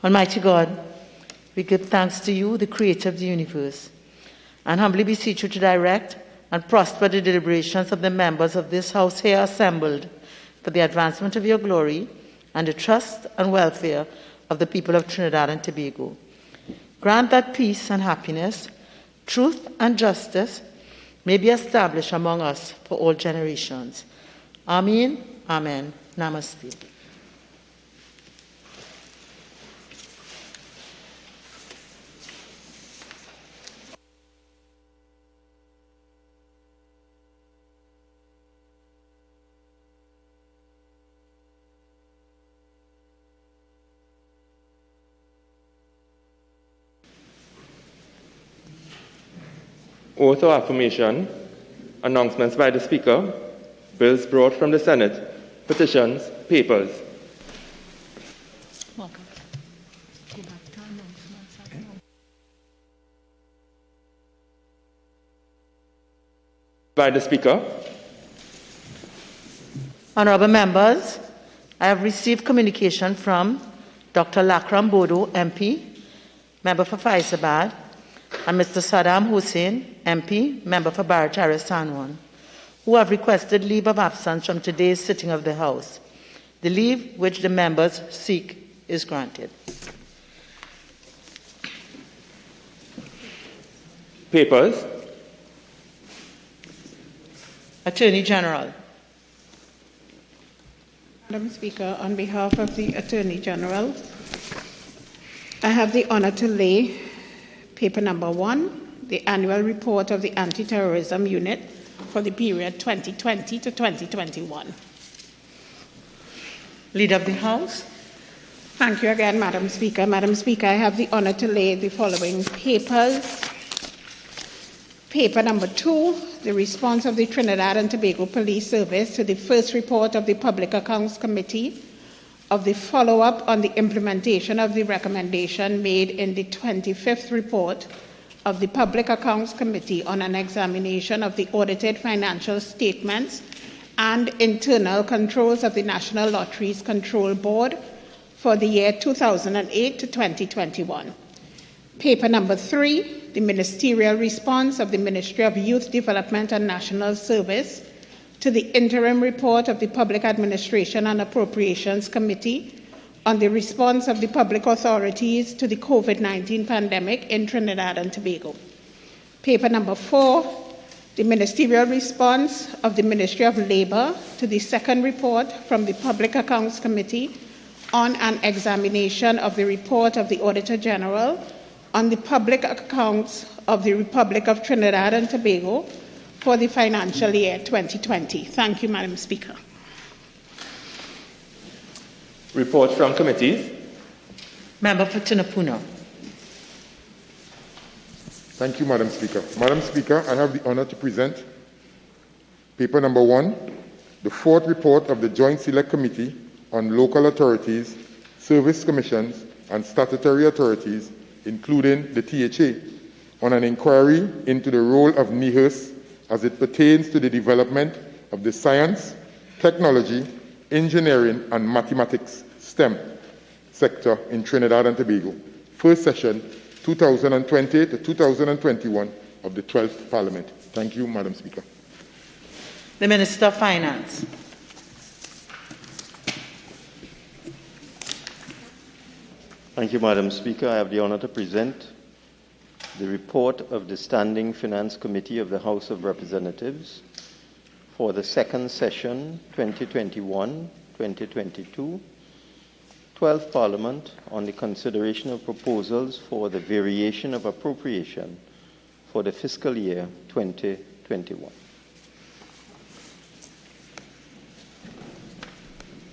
Almighty God, we give thanks to you, the creator of the universe, and humbly beseech you to direct and prosper the deliberations of the members of this house here assembled for the advancement of your glory and the trust and welfare of the people of Trinidad and Tobago. Grant that peace and happiness, truth and justice may be established among us for all generations. Amen. Amen. Namaste. Oath or affirmation, announcements by the Speaker, bills brought from the Senate, petitions, papers. By the Speaker. Honourable members, I have received communication from Dr. Lakram Bodo, MP, member for Faisabad, and Mr. Saddam Hussain, MP, member for Barataria Sanwan, who have requested leave of absence from today's sitting of the House. The leave which the members seek is granted. Papers. Attorney General. Madam Speaker, on behalf of the Attorney General, I have the honour to lay paper number 1, the annual report of the Anti-Terrorism Unit for the period 2020 to 2021. Leader of the House. Thank you again, Madam Speaker. Madam Speaker, I have the honour to lay the following papers. Paper number 2, the response of the Trinidad and Tobago Police Service to the first report of the Public Accounts Committee of the follow-up on the implementation of the recommendation made in the 25th report of the Public Accounts Committee on an examination of the audited financial statements and internal controls of the National Lotteries Control Board for the year 2008 to 2021. Paper number 3, the ministerial response of the Ministry of Youth Development and National Service to the interim report of the Public Administration and Appropriations Committee on the response of the public authorities to the COVID-19 pandemic in Trinidad and Tobago. Paper number 4, the ministerial response of the Ministry of Labour to the second report from the Public Accounts Committee on an examination of the report of the Auditor General on the public accounts of the Republic of Trinidad and Tobago for the financial year 2020. Thank you, Madam Speaker. Reports from committees. Member for Tunapuna. Thank you, Madam Speaker. Madam Speaker, I have the honour to present paper number 1, the 4th report of the Joint Select Committee on Local Authorities, Service Commissions and Statutory Authorities, including the THA, on an inquiry into the role of NIHUS as it pertains to the development of the science, technology, engineering and mathematics STEM sector in Trinidad and Tobago. First session, 2020 to 2021 of the 12th Parliament. Thank you, Madam Speaker. The Minister of Finance. Thank you, Madam Speaker. I have the honour to present the report of the Standing Finance Committee of the House of Representatives for the second session 2021-2022, 12th Parliament on the consideration of proposals for the variation of appropriation for the fiscal year 2021.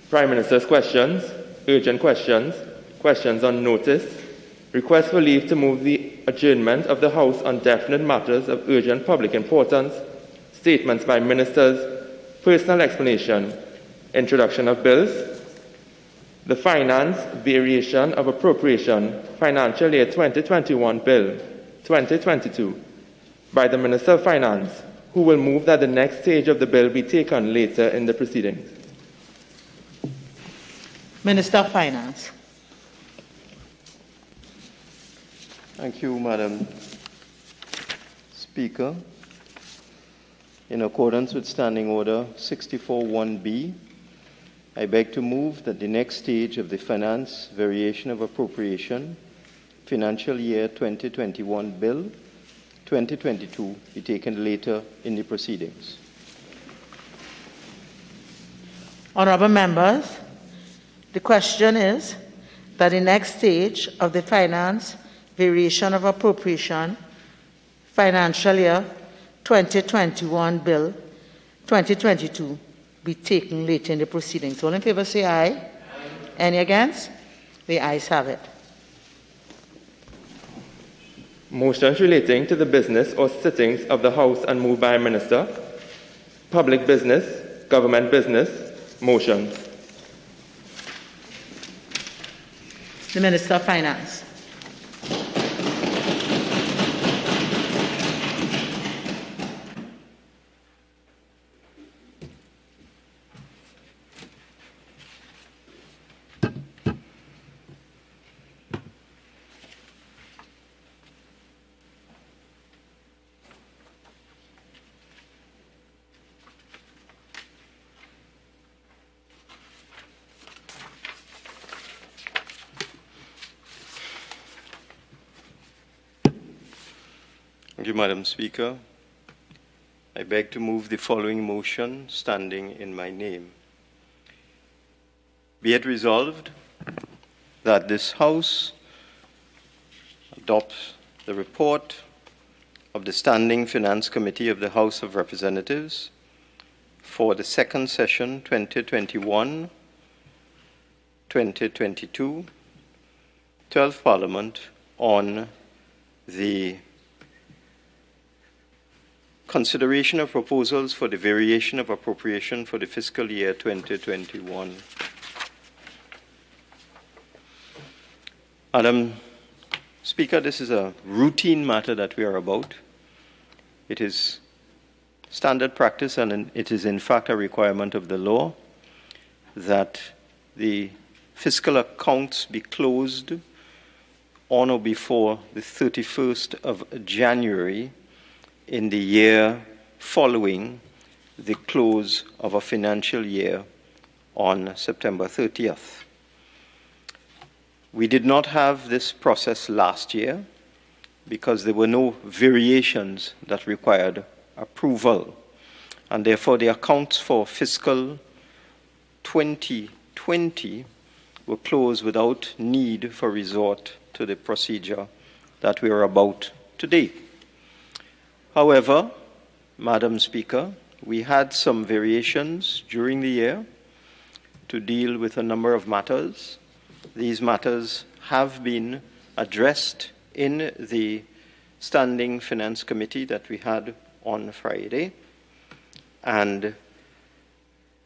Prime Minister's questions, urgent questions, questions on notice, request for leave to move the adjournment of the House on definite matters of urgent public importance, statements by ministers, personal explanation, introduction of bills, the finance variation of appropriation financial year 2021 bill 2022 by the Minister of Finance, who will move that the next stage of the bill be taken later in the proceedings. Minister of Finance. Thank you, Madam Speaker. In accordance with Standing Order 64.1b, I beg to move that the next stage of the Finance Variation of Appropriation Financial Year 2021 Bill 2022 be taken later in the proceedings. Honourable members, the question is that the next stage of the Finance Variation of Appropriation Financial Year 2021 Bill 2022 be taken later in the proceedings. All in favour say aye. Aye. Any against? The ayes have it. Motions relating to the business or sittings of the House and moved by a minister. Public business, government business, motions. The Minister of Finance. Thank you, Madam Speaker. I beg to move the following motion standing in my name. Be it resolved that this House adopts the report of the Standing Finance Committee of the House of Representatives for the second session 2021-2022, 12th Parliament on the consideration of proposals for the variation of appropriation for the fiscal year 2021. Madam Speaker, this is a routine matter that we are about. It is standard practice and it is in fact a requirement of the law that the fiscal accounts be closed on or before the 31st of January in the year following the close of a financial year on September 30th. We did not have this process last year because there were no variations that required approval, and therefore the accounts for fiscal 2020 were closed without need for resort to the procedure that we are about today. However, Madam Speaker, we had some variations during the year to deal with a number of matters. These matters have been addressed in the Standing Finance Committee that we had on Friday, and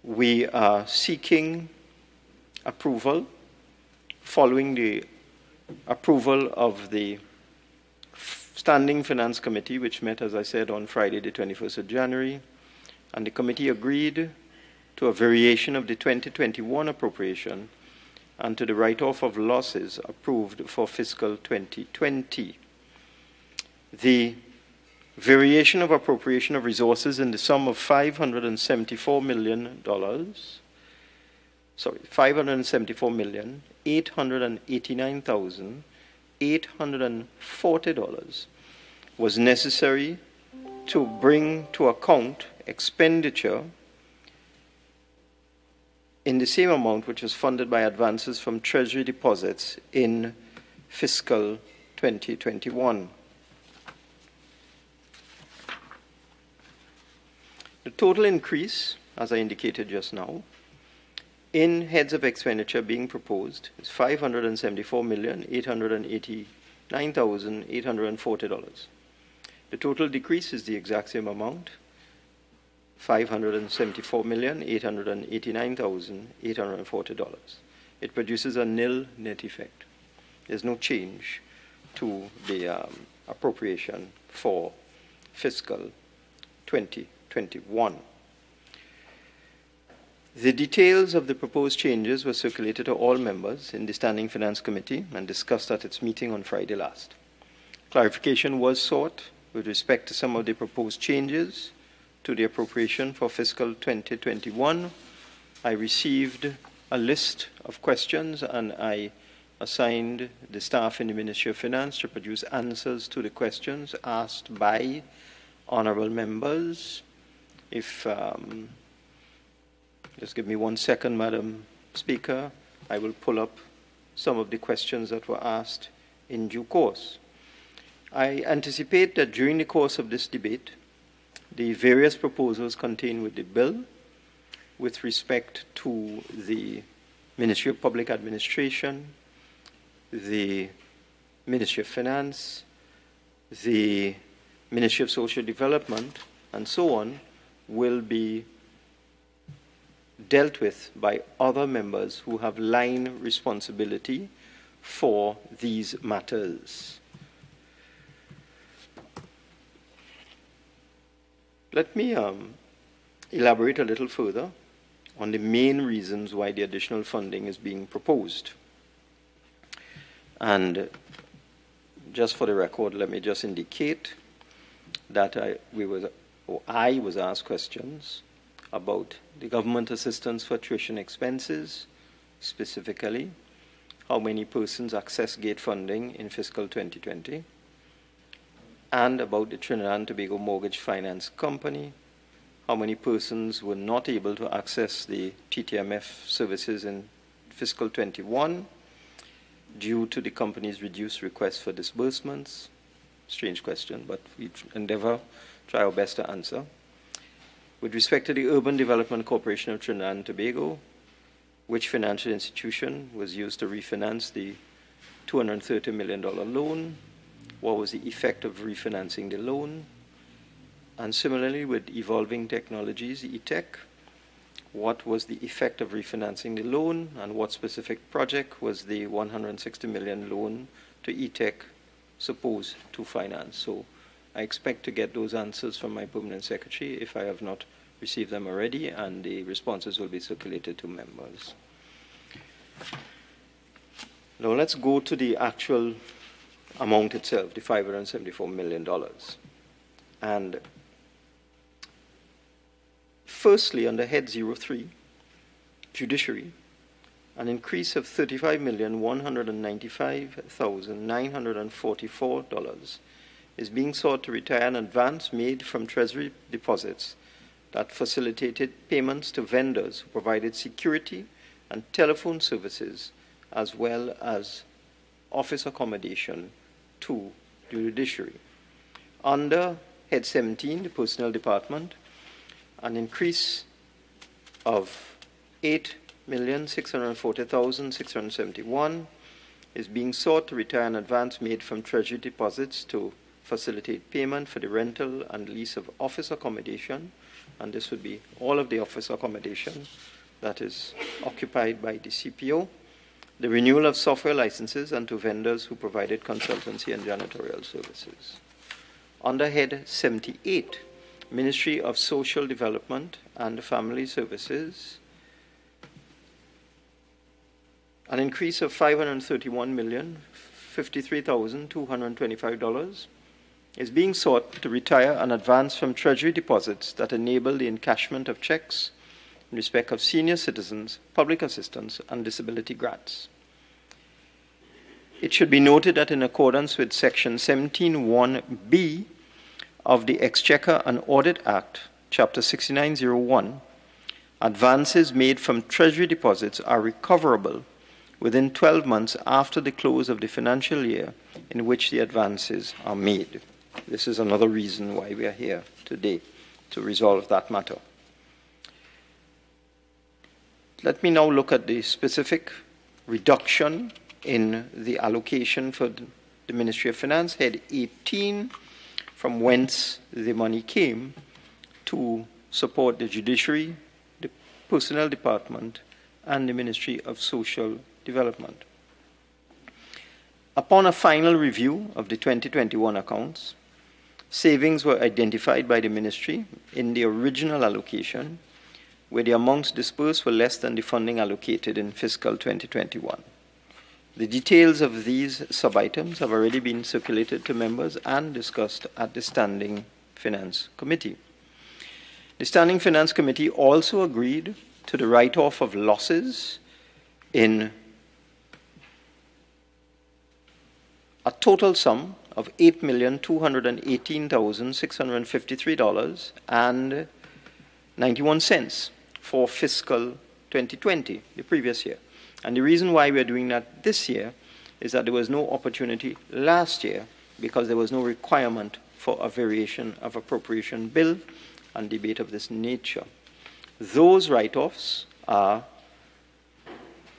we are seeking approval following the approval of the Standing Finance Committee, which met, as I said, on Friday, the 21st of January, and the committee agreed to a variation of the 2021 appropriation and to the write-off of losses approved for fiscal 2020. The variation of appropriation of resources in the sum of $574,889,840 was necessary to bring to account expenditure in the same amount which was funded by advances from Treasury deposits in fiscal 2021. The total increase, as I indicated just now, in heads of expenditure being proposed is $574,889,840. The total decrease is the exact same amount, $574,889,840. It produces a nil net effect. There's no change to the appropriation for fiscal 2021. The details of the proposed changes were circulated to all members in the Standing Finance Committee and discussed at its meeting on Friday last. Clarification was sought with respect to some of the proposed changes to the appropriation for fiscal 2021. I received a list of questions and I assigned the staff in the Ministry of Finance to produce answers to the questions asked by honorable members. If, just give me 1 second, Madam Speaker, I will pull up some of the questions that were asked in due course. I anticipate that during the course of this debate, the various proposals contained with the bill with respect to the Ministry of Public Administration, the Ministry of Finance, the Ministry of Social Development, and so on, will be dealt with by other members who have line responsibility for these matters. Let me elaborate a little further on the main reasons why the additional funding is being proposed. And just for the record, let me just indicate that I was asked questions about the government assistance for tuition expenses, specifically how many persons accessed gate funding in fiscal 2020, and about the Trinidad and Tobago Mortgage Finance Company, how many persons were not able to access the TTMF services in fiscal 21 due to the company's reduced request for disbursements. Strange question, but we try our best to answer. With respect to the Urban Development Corporation of Trinidad and Tobago, which financial institution was used to refinance the $230 million loan? What was the effect of refinancing the loan? And similarly, with Evolving Technologies, ETech, what was the effect of refinancing the loan, and what specific project was the $160 million loan to ETech supposed to finance? So I expect to get those answers from my permanent secretary if I have not received them already, and the responses will be circulated to members. Now let's go to the actual amount itself, the $574 million. And firstly, under Head 03, Judiciary, an increase of $35,195,944 is being sought to retire an advance made from Treasury deposits that facilitated payments to vendors who provided security and telephone services, as well as office accommodation to the judiciary. Under Head 17, the Personnel Department, an increase of $8,640,671 is being sought to retire an advance made from Treasury deposits to facilitate payment for the rental and lease of office accommodation, and this would be all of the office accommodation that is occupied by the CPO, the renewal of software licenses, and to vendors who provided consultancy and janitorial services. Under Head 78, Ministry of Social Development and Family Services, an increase of $531,053,225 is being sought to retire an advance from Treasury deposits that enable the encashment of checks in respect of senior citizens, public assistance, and disability grants. It should be noted that in accordance with Section 17(1)(b) of the Exchequer and Audit Act, Chapter 6901, advances made from Treasury deposits are recoverable within 12 months after the close of the financial year in which the advances are made. This is another reason why we are here today, to resolve that matter. Let me now look at the specific reduction in the allocation for the Ministry of Finance, Head 18, from whence the money came to support the Judiciary, the Personnel Department, and the Ministry of Social Development. Upon a final review of the 2021 accounts, savings were identified by the Ministry in the original allocation, where the amounts disbursed were less than the funding allocated in fiscal 2021. The details of these sub-items have already been circulated to members and discussed at the Standing Finance Committee. The Standing Finance Committee also agreed to the write-off of losses in a total sum of $8,218,653.91 for fiscal 2020, the previous year. And the reason why we are doing that this year is that there was no opportunity last year because there was no requirement for a variation of appropriation bill and debate of this nature. Those write-offs are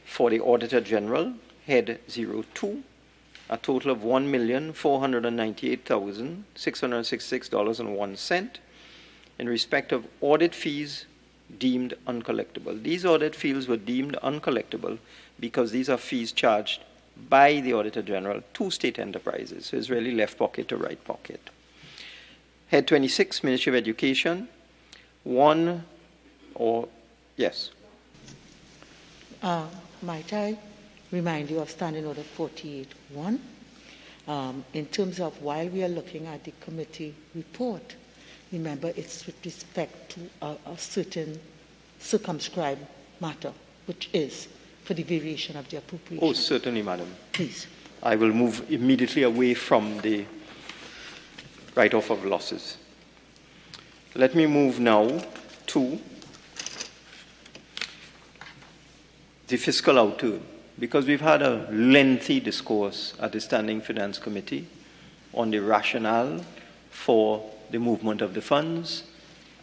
for the Auditor General, Head 02, a total of $1,498,666.01 in respect of audit fees deemed uncollectible. These audit fees were deemed uncollectible because these are fees charged by the Auditor General to state enterprises. So it's really left pocket to right pocket. Head 26, Ministry of Education, Might I remind you of Standing Order 48.1? In terms of while we are looking at the committee report, remember it's with respect to a certain circumscribed matter, which is for the variation of the appropriation. Oh, certainly, Madam. Please. I will move immediately away from the write-off of losses. Let me move now to the fiscal outturn, because we've had a lengthy discourse at the Standing Finance Committee on the rationale for the movement of the funds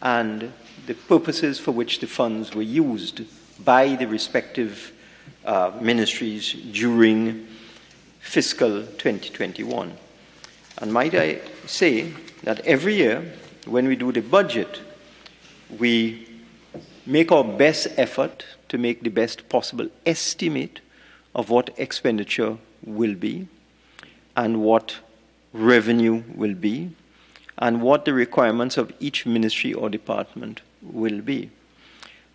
and the purposes for which the funds were used by the respective ministries during fiscal 2021. And might I say that every year when we do the budget, we make our best effort to make the best possible estimate of what expenditure will be and what revenue will be and what the requirements of each ministry or department will be.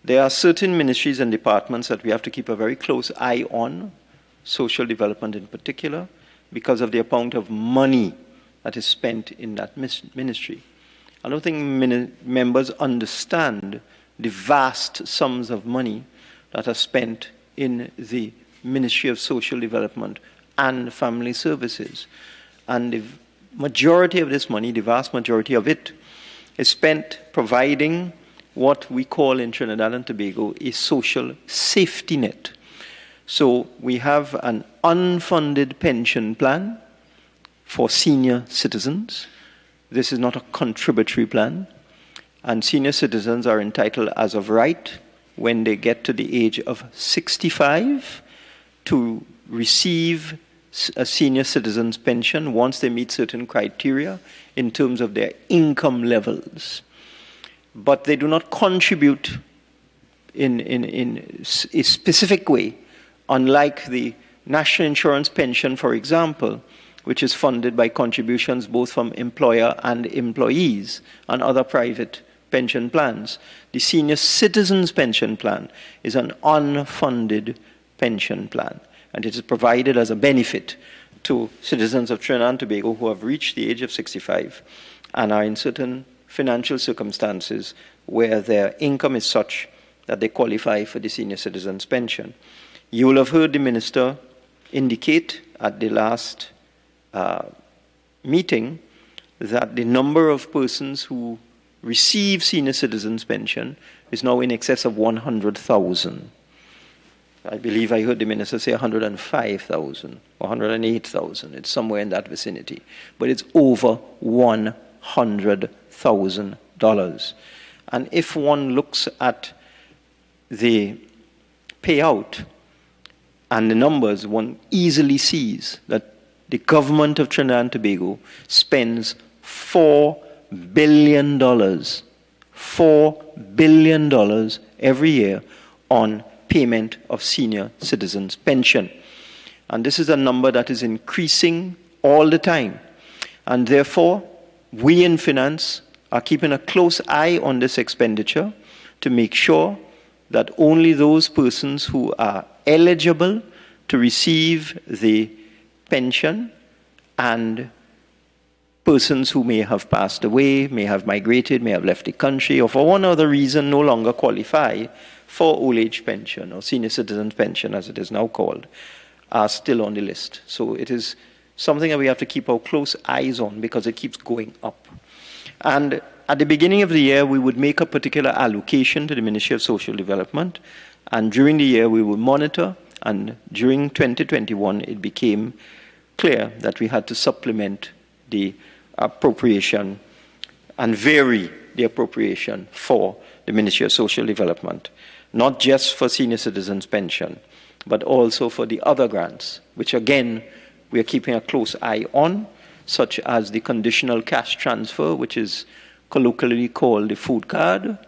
There are certain ministries and departments that we have to keep a very close eye on, social development in particular, because of the amount of money that is spent in that ministry. I don't think members understand the vast sums of money that are spent in the Ministry of Social Development and Family Services. And the majority of this money, the vast majority of it, is spent providing what we call in Trinidad and Tobago a social safety net. So we have an unfunded pension plan for senior citizens. This is not a contributory plan. And senior citizens are entitled as of right, when they get to the age of 65, to receive a senior citizen's pension once they meet certain criteria in terms of their income levels. But they do not contribute in a specific way, unlike the national insurance pension, for example, which is funded by contributions both from employer and employees and other private pension plans. The senior citizens pension plan is an unfunded pension plan, and it is provided as a benefit to citizens of Trinidad and Tobago who have reached the age of 65 and are in certain financial circumstances where their income is such that they qualify for the senior citizens pension. You will have heard the minister indicate at the last meeting that the number of persons who receive senior citizens pension is now in excess of 100,000. I believe I heard the minister say 105,000 or 108,000. It's somewhere in that vicinity. But it's over $100,000. And if one looks at the payout and the numbers, one easily sees that the government of Trinidad and Tobago spends $4 billion every year on payment of senior citizens' pension. And this is a number that is increasing all the time. And therefore, we in finance are keeping a close eye on this expenditure to make sure that only those persons who are eligible to receive the pension, and persons who may have passed away, may have migrated, may have left the country, or for one other reason no longer qualify for old age pension or senior citizen pension, as it is now called, are still on the list. So it is something that we have to keep our close eyes on because it keeps going up. And at the beginning of the year, we would make a particular allocation to the Ministry of Social Development, and during the year we would monitor, and during 2021 it became clear that we had to supplement the appropriation and vary the appropriation for the Ministry of Social Development, not just for senior citizens pension, but also for the other grants, which again, we are keeping a close eye on, such as the conditional cash transfer, which is colloquially called the food card.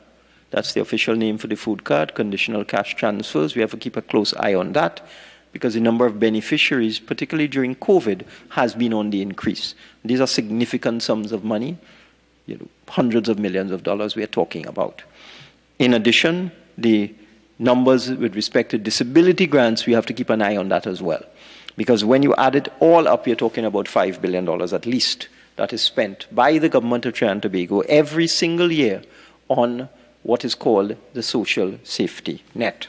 That's the official name for the food card, conditional cash transfers. We have to keep a close eye on that because the number of beneficiaries, particularly during COVID, has been on the increase. These are significant sums of money, hundreds of millions of dollars we are talking about. In addition, the numbers with respect to disability grants, we have to keep an eye on that as well. Because when you add it all up, you're talking about $5 billion at least that is spent by the government of Trinidad and Tobago every single year on what is called the social safety net.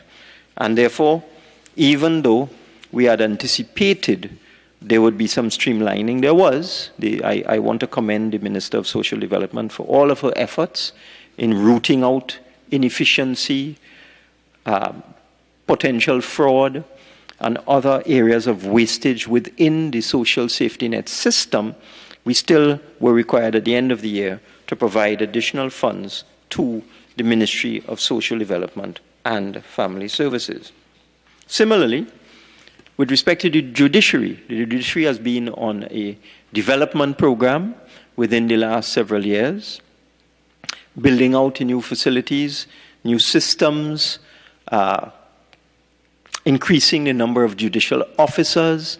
And therefore, even though we had anticipated there would be some streamlining, there was. I want to commend the Minister of Social Development for all of her efforts in rooting out inefficiency, potential fraud, and other areas of wastage within the social safety net system. We still were required at the end of the year to provide additional funds to the Ministry of Social Development and Family Services. Similarly, with respect to the judiciary has been on a development program within the last several years, building out new facilities, new systems, increasing the number of judicial officers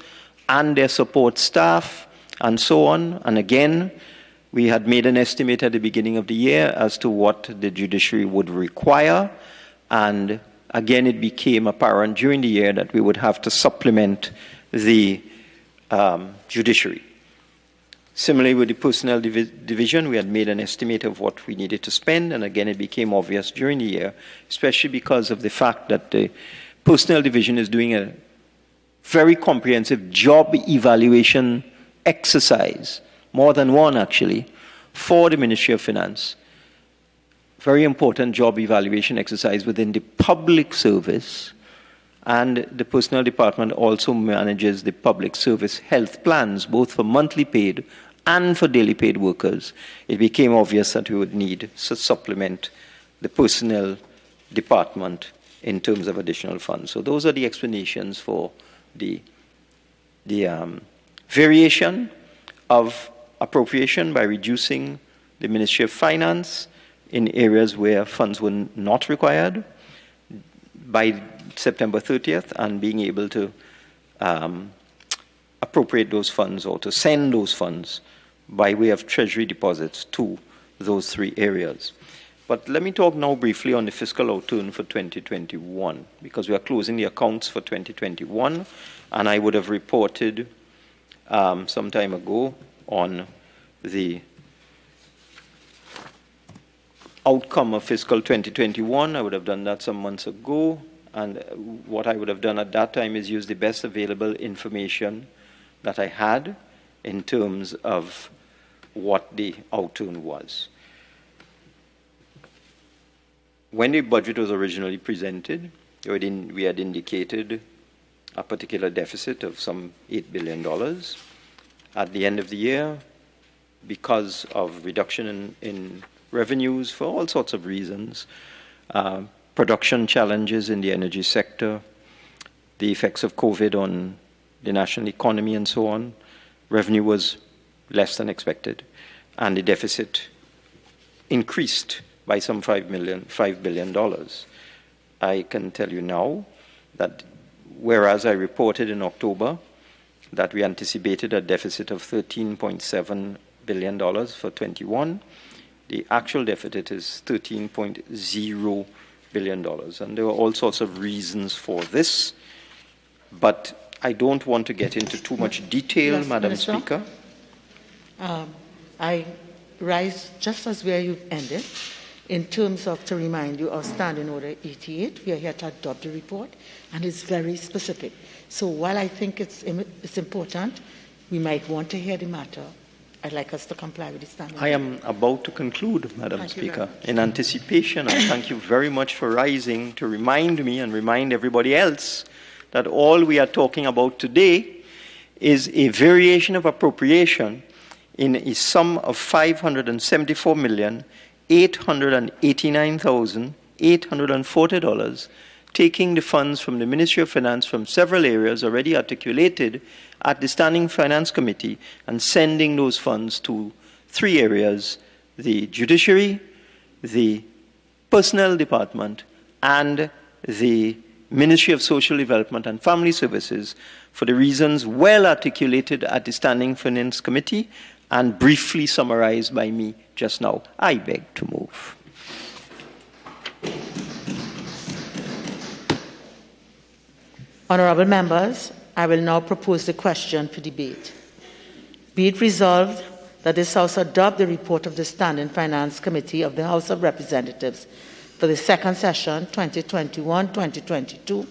and their support staff, and so on. And again, we had made an estimate at the beginning of the year as to what the judiciary would require, and again, it became apparent during the year that we would have to supplement the judiciary. Similarly, with the personnel division, we had made an estimate of what we needed to spend, and again, it became obvious during the year, especially because of the fact that the personnel division is doing a very comprehensive job evaluation exercise, more than one actually, for the Ministry of Finance. Very important job evaluation exercise within the public service, and the personnel department also manages the public service health plans, both for monthly paid and for daily paid workers. It became obvious that we would need to supplement the personnel department in terms of additional funds. So those are the explanations for the variation of appropriation by reducing the Ministry of Finance in areas where funds were not required by September 30th, and being able to appropriate those funds or to send those funds by way of treasury deposits to those three areas. But let me talk now briefly on the fiscal outturn for 2021, because we are closing the accounts for 2021, and I would have reported some time ago on the outcome of fiscal 2021. I would have done that some months ago, and what I would have done at that time is use the best available information that I had in terms of what the outturn was. When the budget was originally presented, we had indicated a particular deficit of some $8 billion. At the end of the year, because of reduction in revenues for all sorts of reasons, production challenges in the energy sector, the effects of COVID on the national economy and so on, revenue was less than expected, and the deficit increased by some $5 billion. I can tell you now that whereas I reported in October that we anticipated a deficit of $13.7 billion for 21, the actual deficit is $13.0 billion. And there were all sorts of reasons for this, but I don't want to get into too much detail, Yes, Madam Minister. Speaker. I rise just as where you've ended. In terms of, to remind you of Standing Order 88, we are here to adopt the report, and it's very specific. So while I think it's important, we might want to hear the matter. I'd like us to comply with the Standing Order. I am about to conclude, Madam Thank you Speaker, very much. in anticipation, and thank you very much for rising to remind me and remind everybody else that all we are talking about today is a variation of appropriation in a sum of $574,889,840, taking the funds from the Ministry of Finance from several areas already articulated at the Standing Finance Committee and sending those funds to 3 areas: the Judiciary, the Personnel Department, and the Ministry of Social Development and Family Services, for the reasons well articulated at the Standing Finance Committee and briefly summarized by me just now. I beg to move. Honourable members, I will now propose the question for debate. Be it resolved that this House adopt the report of the Standing Finance Committee of the House of Representatives for the second session 2021-2022,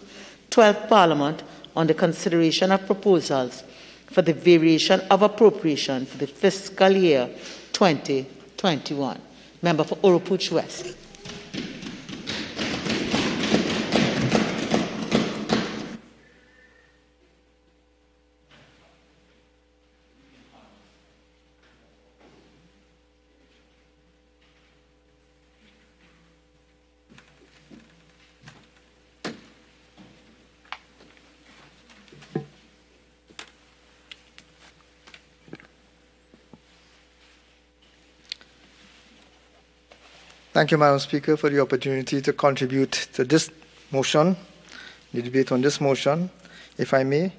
12th Parliament, on the consideration of proposals for the variation of appropriation for the fiscal year 2021. Member for Oropouche West. Thank you, Madam Speaker, for the opportunity to contribute to this motion, the debate on this motion. If I may,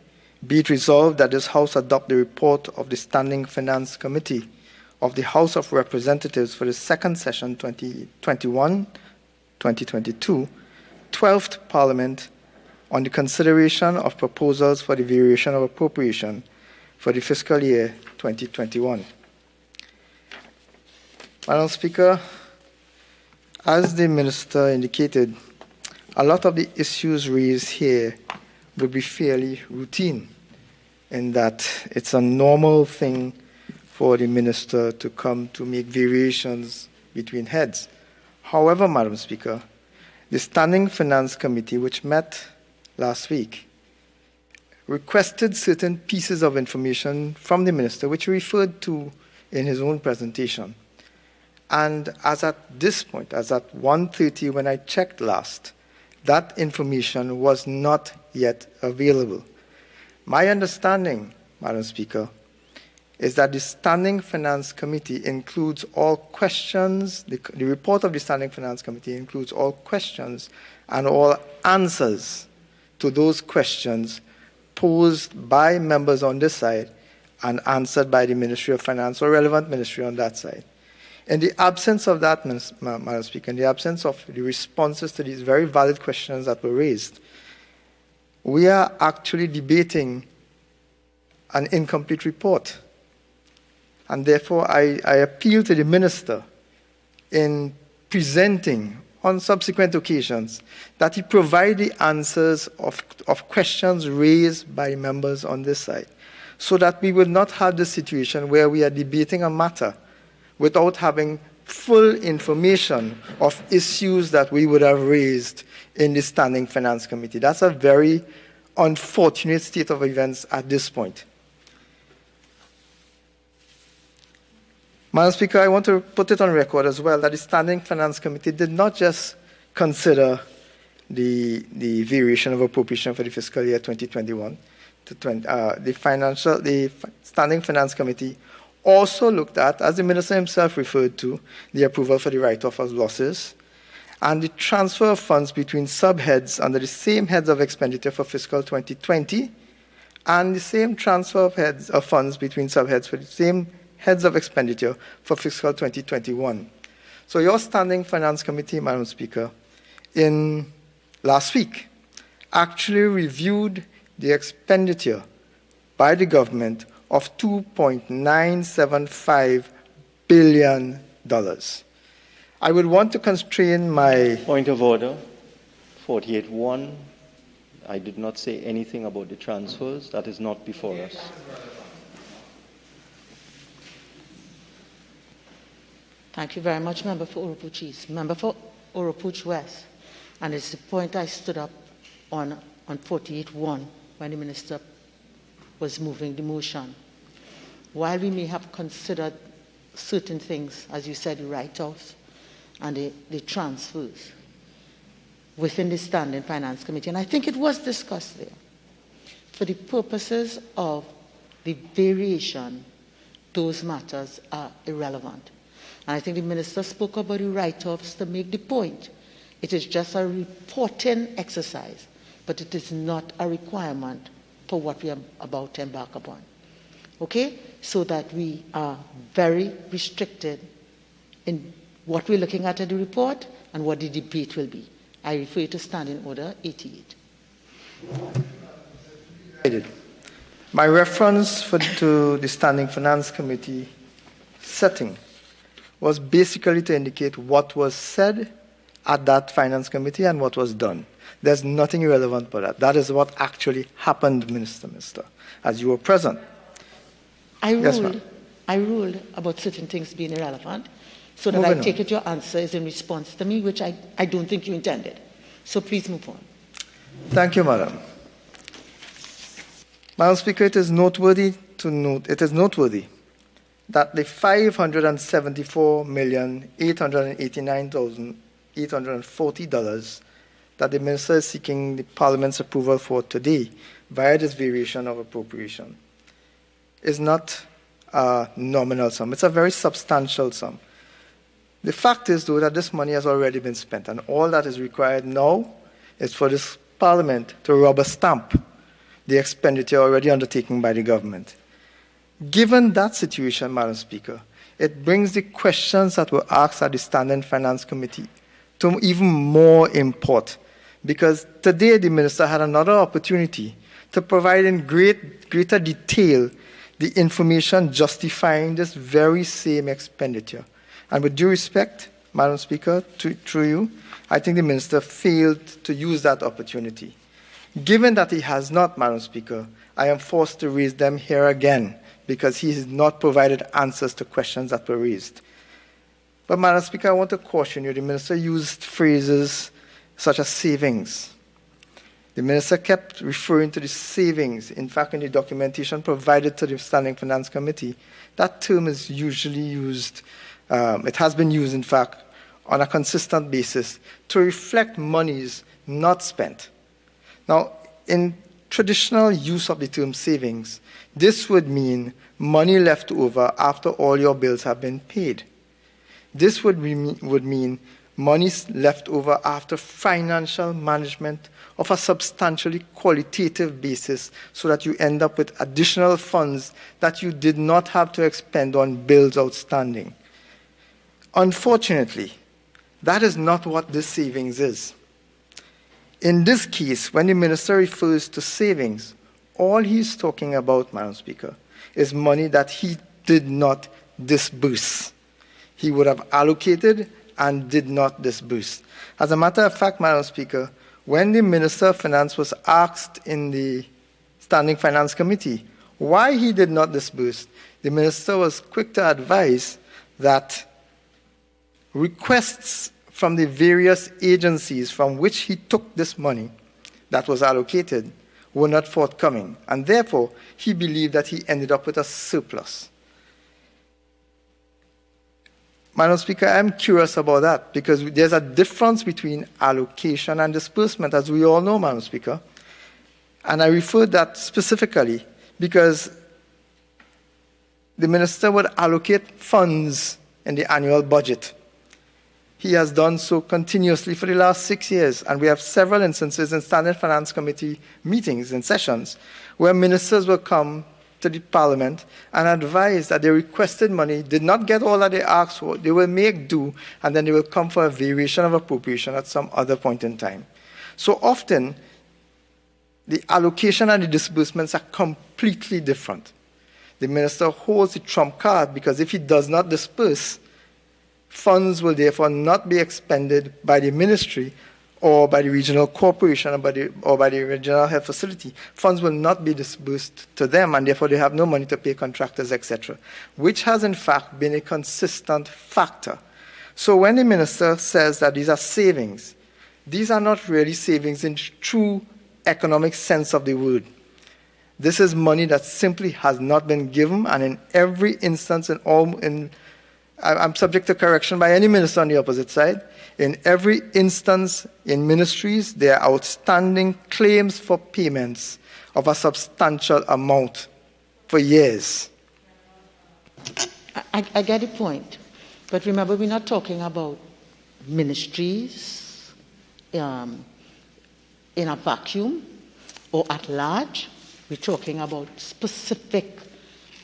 be it resolved that this House adopt the report of the Standing Finance Committee of the House of Representatives for the second session 2021-2022, 12th Parliament, on the consideration of proposals for the variation of appropriation for the fiscal year 2021. Madam Speaker, as the Minister indicated, a lot of the issues raised here would be fairly routine in that it's a normal thing for the Minister to come to make variations between heads. However, Madam Speaker, the Standing Finance Committee, which met last week, requested certain pieces of information from the Minister, which he referred to in his own presentation. And as at this point, as at 1:30 when I checked last, that information was not yet available. My understanding, Madam Speaker, is that the Standing Finance Committee includes all questions, the report of the Standing Finance Committee includes all questions and all answers to those questions posed by members on this side and answered by the Ministry of Finance or relevant ministry on that side. In the absence of that, Madam Speaker, in the absence of the responses to these very valid questions that were raised, we are actually debating an incomplete report. And therefore, I appeal to the Minister in presenting on subsequent occasions that he provide the answers of questions raised by members on this side, so that we would not have the situation where we are debating a matter without having full information of issues that we would have raised in the Standing Finance Committee. That's a very unfortunate state of events at this point. Madam Speaker, I want to put it on record as well that the Standing Finance Committee did not just consider the variation of appropriation for the fiscal year 2021 to the Standing Finance Committee also looked at, as the Minister himself referred to, the approval for the write-off of losses and the transfer of funds between subheads under the same heads of expenditure for fiscal 2020 and the same transfer of funds between subheads for the same heads of expenditure for fiscal 2021. So your Standing Finance Committee, Madam Speaker, in last week actually reviewed the expenditure by the government of $2.975 billion. I would want to constrain my... Point of order, 48.1. I did not say anything about the transfers. That is not before us. Thank you very much, Member for Oropuch East. Member for Oropuch West. And it's the point I stood up on 48.1 when the Minister was moving the motion. While we may have considered certain things, as you said, the write-offs and the transfers within the Standing Finance Committee, and I think it was discussed there, for the purposes of the variation, those matters are irrelevant. And I think the Minister spoke about the write-offs to make the point. It is just a reporting exercise, but it is not a requirement for what we are about to embark upon. Okay? So that we are very restricted in what we're looking at in the report and what the debate will be. I refer to Standing Order 88. My reference to the Standing Finance Committee setting was basically to indicate what was said at that Finance Committee and what was done. There's nothing irrelevant about that. That is what actually happened, Minister, as you were present. I ruled about certain things being irrelevant, so that I take it your answer is in response to me, which I don't think you intended. So please move on. Thank you, Madam. Madam Speaker, it is noteworthy that the $574,889,840 that the Minister is seeking the Parliament's approval for today via this variation of appropriation is not a nominal sum. It's a very substantial sum. The fact is, though, that this money has already been spent, and all that is required now is for this Parliament to rubber stamp the expenditure already undertaken by the government. Given that situation, Madam Speaker, it brings the questions that were asked at the Standing Finance Committee to even more import, because today the Minister had another opportunity to provide in greater detail the information justifying this very same expenditure. And with due respect, Madam Speaker, through you, I think the Minister failed to use that opportunity. Given that he has not, Madam Speaker, I am forced to raise them here again, because he has not provided answers to questions that were raised. But, Madam Speaker, I want to caution you, the Minister used phrases such as savings. The Minister kept referring to the savings. In fact, in the documentation provided to the Standing Finance Committee, that term is usually used, it has been used, in fact, on a consistent basis to reflect monies not spent. Now, in traditional use of the term savings, this would mean money left over after all your bills have been paid. This would mean money left over after financial management of a substantially qualitative basis, so that you end up with additional funds that you did not have to expend on bills outstanding. Unfortunately, that is not what this savings is. In this case, when the Minister refers to savings, all he's talking about, Madam Speaker, is money that he did not disburse. He would have allocated and did not disburse. As a matter of fact, Madam Speaker, when the Minister of Finance was asked in the Standing Finance Committee why he did not disburse, the Minister was quick to advise that requests from the various agencies from which he took this money that was allocated were not forthcoming, and therefore he believed that he ended up with a surplus. Madam Speaker, I'm curious about that, because there's a difference between allocation and disbursement, as we all know, Madam Speaker. And I refer that specifically because the Minister would allocate funds in the annual budget. He has done so continuously for the last 6 years, and we have several instances in Standing Finance Committee meetings and sessions where ministers will come to the Parliament and advise that the requested money did not get all that they asked for. They will make do, and then they will come for a variation of appropriation at some other point in time. So often, the allocation and the disbursements are completely different. The minister holds the trump card because if he does not disperse, funds will therefore not be expended by the ministry or by the regional corporation or by the regional health facility. Funds will not be disbursed to them, and therefore they have no money to pay contractors, etc., which has in fact been a consistent factor. So when the minister says that these are savings, these are not really savings in true economic sense of the word. This is money that simply has not been given, and in every instance, I'm subject to correction by any minister on the opposite side. In every instance in ministries, there are outstanding claims for payments of a substantial amount for years. I get the point. But remember, we're not talking about ministries in a vacuum or at large. We're talking about specific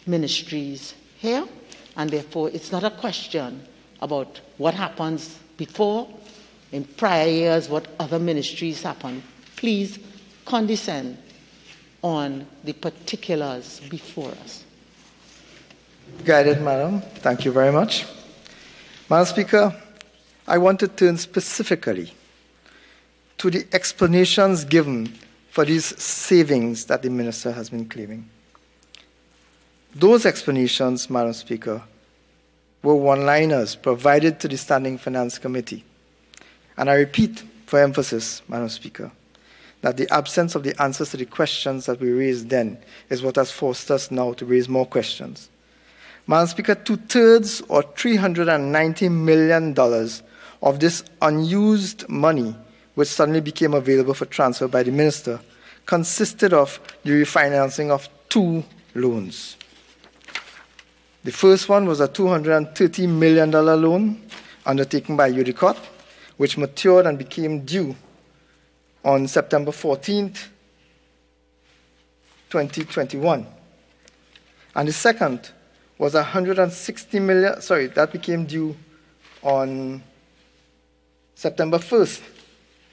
ministries here. And therefore, it's not a question about what happens before, in prior years, what other ministries happen. Please condescend on the particulars before us. Guided, Madam. Thank you very much. Madam Speaker, I want to turn specifically to the explanations given for these savings that the minister has been claiming. Those explanations, Madam Speaker, were one-liners provided to the Standing Finance Committee. And I repeat for emphasis, Madam Speaker, that the absence of the answers to the questions that we raised then is what has forced us now to raise more questions. Madam Speaker, 2/3 or $390 million of this unused money, which suddenly became available for transfer by the minister, consisted of the refinancing of 2 loans. The first one was a $230 million loan undertaken by UDICOT, which matured and became due on September 14th, 2021. And the second was $160 million, that became due on September 1st,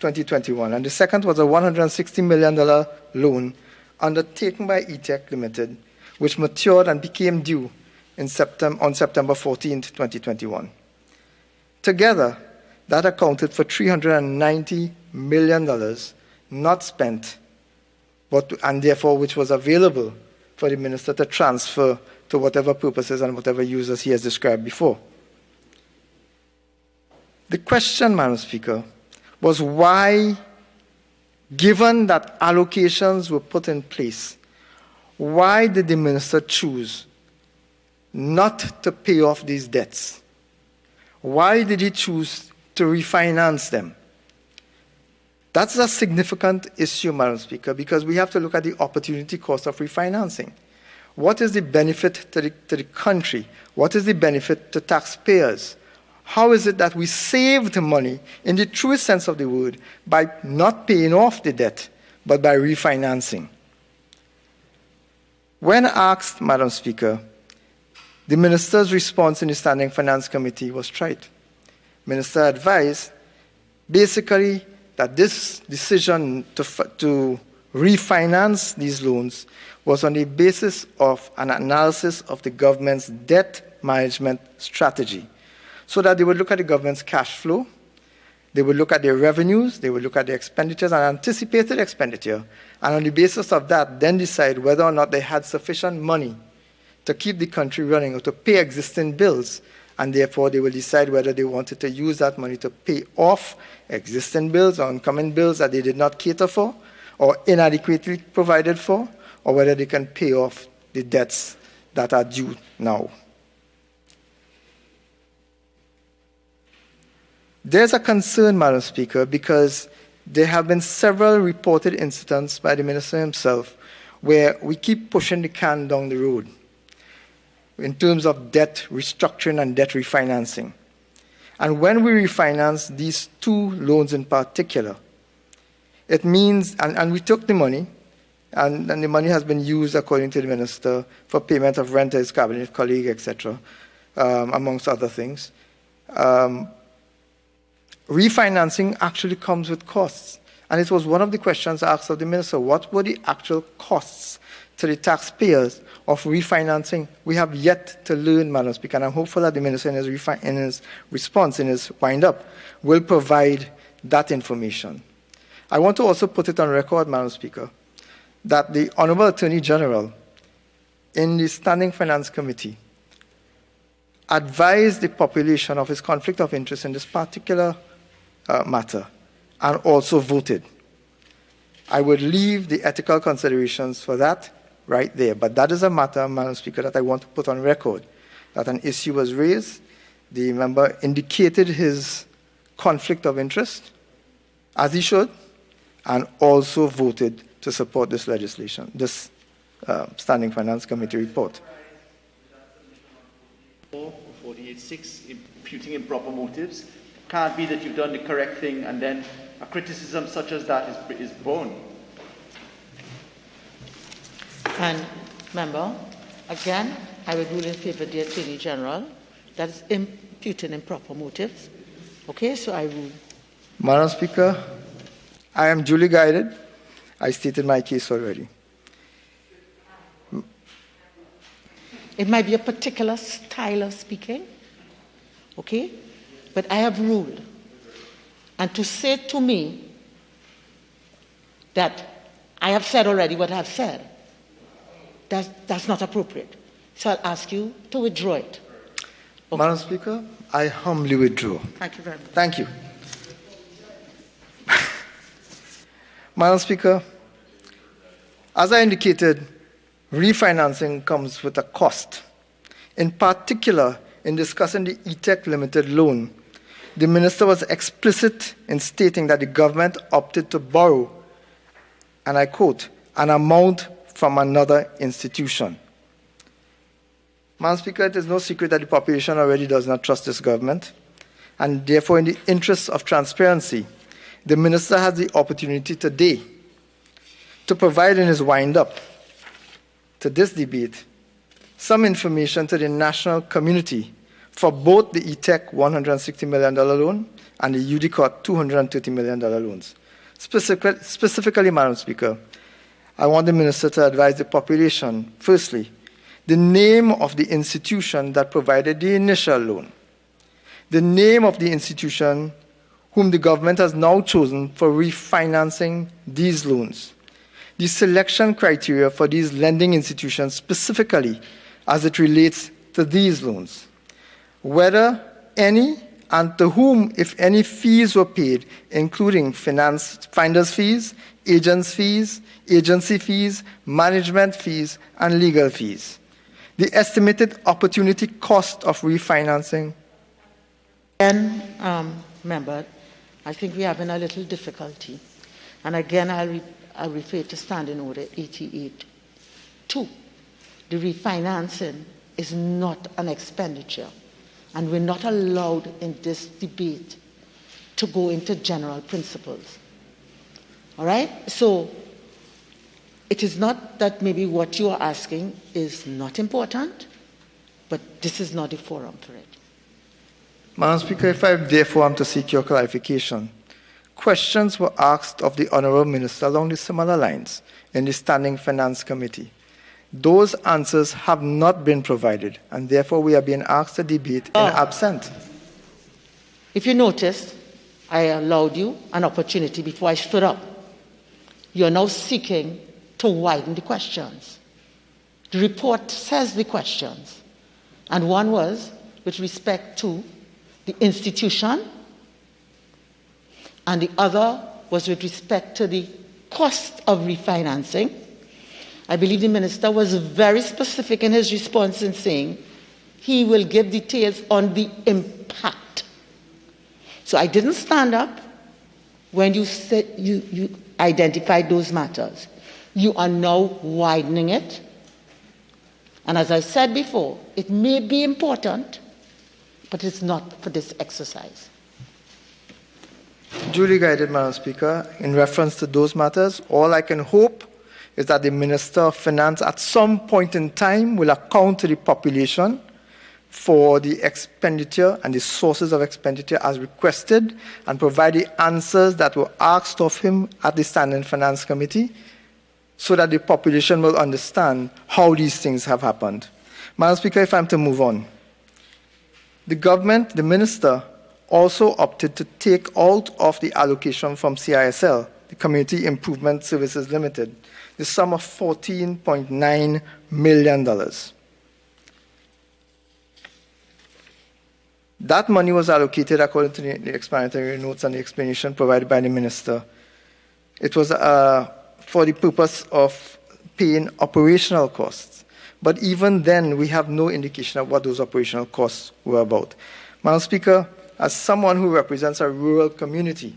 2021. And the second was a $160 million loan undertaken by ETEC Limited, which matured and became due on September 14th, 2021. Together, that accounted for $390 million not spent, and therefore which was available for the minister to transfer to whatever purposes and whatever users he has described before. The question, Madam Speaker, was why, given that allocations were put in place, why did the minister choose not to pay off these debts? Why did he choose to refinance them? That's a significant issue, Madam Speaker, because we have to look at the opportunity cost of refinancing. What is the benefit to the country? What is the benefit to taxpayers? How is it that we saved money in the truest sense of the word by not paying off the debt, but by refinancing? When asked, Madam Speaker, the minister's response in the Standing Finance Committee was trite. Minister advised basically that this decision to refinance these loans was on the basis of an analysis of the government's debt management strategy, so that they would look at the government's cash flow, they would look at their revenues, they would look at their expenditures and anticipated expenditure, and on the basis of that, then decide whether or not they had sufficient money to keep the country running or to pay existing bills, and therefore they will decide whether they wanted to use that money to pay off existing bills or incoming bills that they did not cater for or inadequately provided for, or whether they can pay off the debts that are due now. There's a concern, Madam Speaker, because there have been several reported incidents by the minister himself where we keep pushing the can down the road in terms of debt restructuring and debt refinancing. And when we refinance these 2 loans in particular, it means, and we took the money, and the money has been used, according to the minister, for payment of rent to his cabinet colleague, etc., amongst other things. Refinancing actually comes with costs. And it was one of the questions asked of the minister, what were the actual costs to the taxpayers of refinancing? We have yet to learn, Madam Speaker, and I'm hopeful that the minister in his response, in his wind-up, will provide that information. I want to also put it on record, Madam Speaker, that the Honourable Attorney General in the Standing Finance Committee advised the population of his conflict of interest in this particular matter and also voted. I would leave the ethical considerations for that right there, but that is a matter, Madam Speaker, that I want to put on record, that an issue was raised, the member indicated his conflict of interest, as he should, and also voted to support this legislation, this Standing Finance Committee report. 48.6, imputing improper motives. Can't be that you've done the correct thing and then a criticism such as that is born. And, member, again, I will rule in favour of the Attorney General. That is imputing improper motives. Okay, so I rule. Madam Speaker, I am duly guided. I stated my case already. It might be a particular style of speaking, okay? But I have ruled. And to say to me that I have said already what I have said, that's not appropriate. So I'll ask you to withdraw it. Okay. Madam Speaker, I humbly withdraw. Thank you very much. Thank you. Madam Speaker, as I indicated, refinancing comes with a cost. In particular, in discussing the ETEC limited loan, the minister was explicit in stating that the government opted to borrow, and I quote, an amount from another institution. Madam Speaker, it is no secret that the population already does not trust this government, and therefore, in the interest of transparency, the minister has the opportunity today to provide in his wind-up to this debate some information to the national community for both the ETEC $160 million loan and the UDCOT $230 million loans. Specifically, Madam Speaker, I want the minister to advise the population, firstly, the name of the institution that provided the initial loan, the name of the institution whom the government has now chosen for refinancing these loans, the selection criteria for these lending institutions specifically as it relates to these loans, whether any and to whom, if any, fees were paid, including finder's fees, agents' fees, agency fees, management fees, and legal fees. The estimated opportunity cost of refinancing. Again, member, I think we're having a little difficulty. And again, I'll refer to Standing Order 88. 2, the refinancing is not an expenditure, and we're not allowed in this debate to go into general principles. All right? So it is not that maybe what you are asking is not important, but this is not the forum for it. Madam Speaker, if I therefore am to seek your clarification, questions were asked of the Honourable Minister along the similar lines in the Standing Finance Committee. Those answers have not been provided, and therefore we are being asked to debate in absent. If you noticed, I allowed you an opportunity before I stood up. You are now seeking to widen the questions. The report says the questions, and one was with respect to the institution, and the other was with respect to the cost of refinancing. I believe the minister was very specific in his response in saying he will give details on the impact. So I didn't stand up when you said you identified those matters. You are now widening it. And as I said before, it may be important, but it's not for this exercise. Duly guided, Madam Speaker. In reference to those matters, all I can hope is that the Minister of Finance at some point in time will account to the population for the expenditure and the sources of expenditure as requested and provide the answers that were asked of him at the Standing Finance Committee so that the population will understand how these things have happened. Madam Speaker, if I'm to move on. The government, the minister, also opted to take out of the allocation from CISL, the Community Improvement Services Limited, the sum of $14.9 million. That money was allocated according to the explanatory notes and the explanation provided by the minister. It was for the purpose of paying operational costs. But even then, we have no indication of what those operational costs were about. Madam Speaker, as someone who represents a rural community,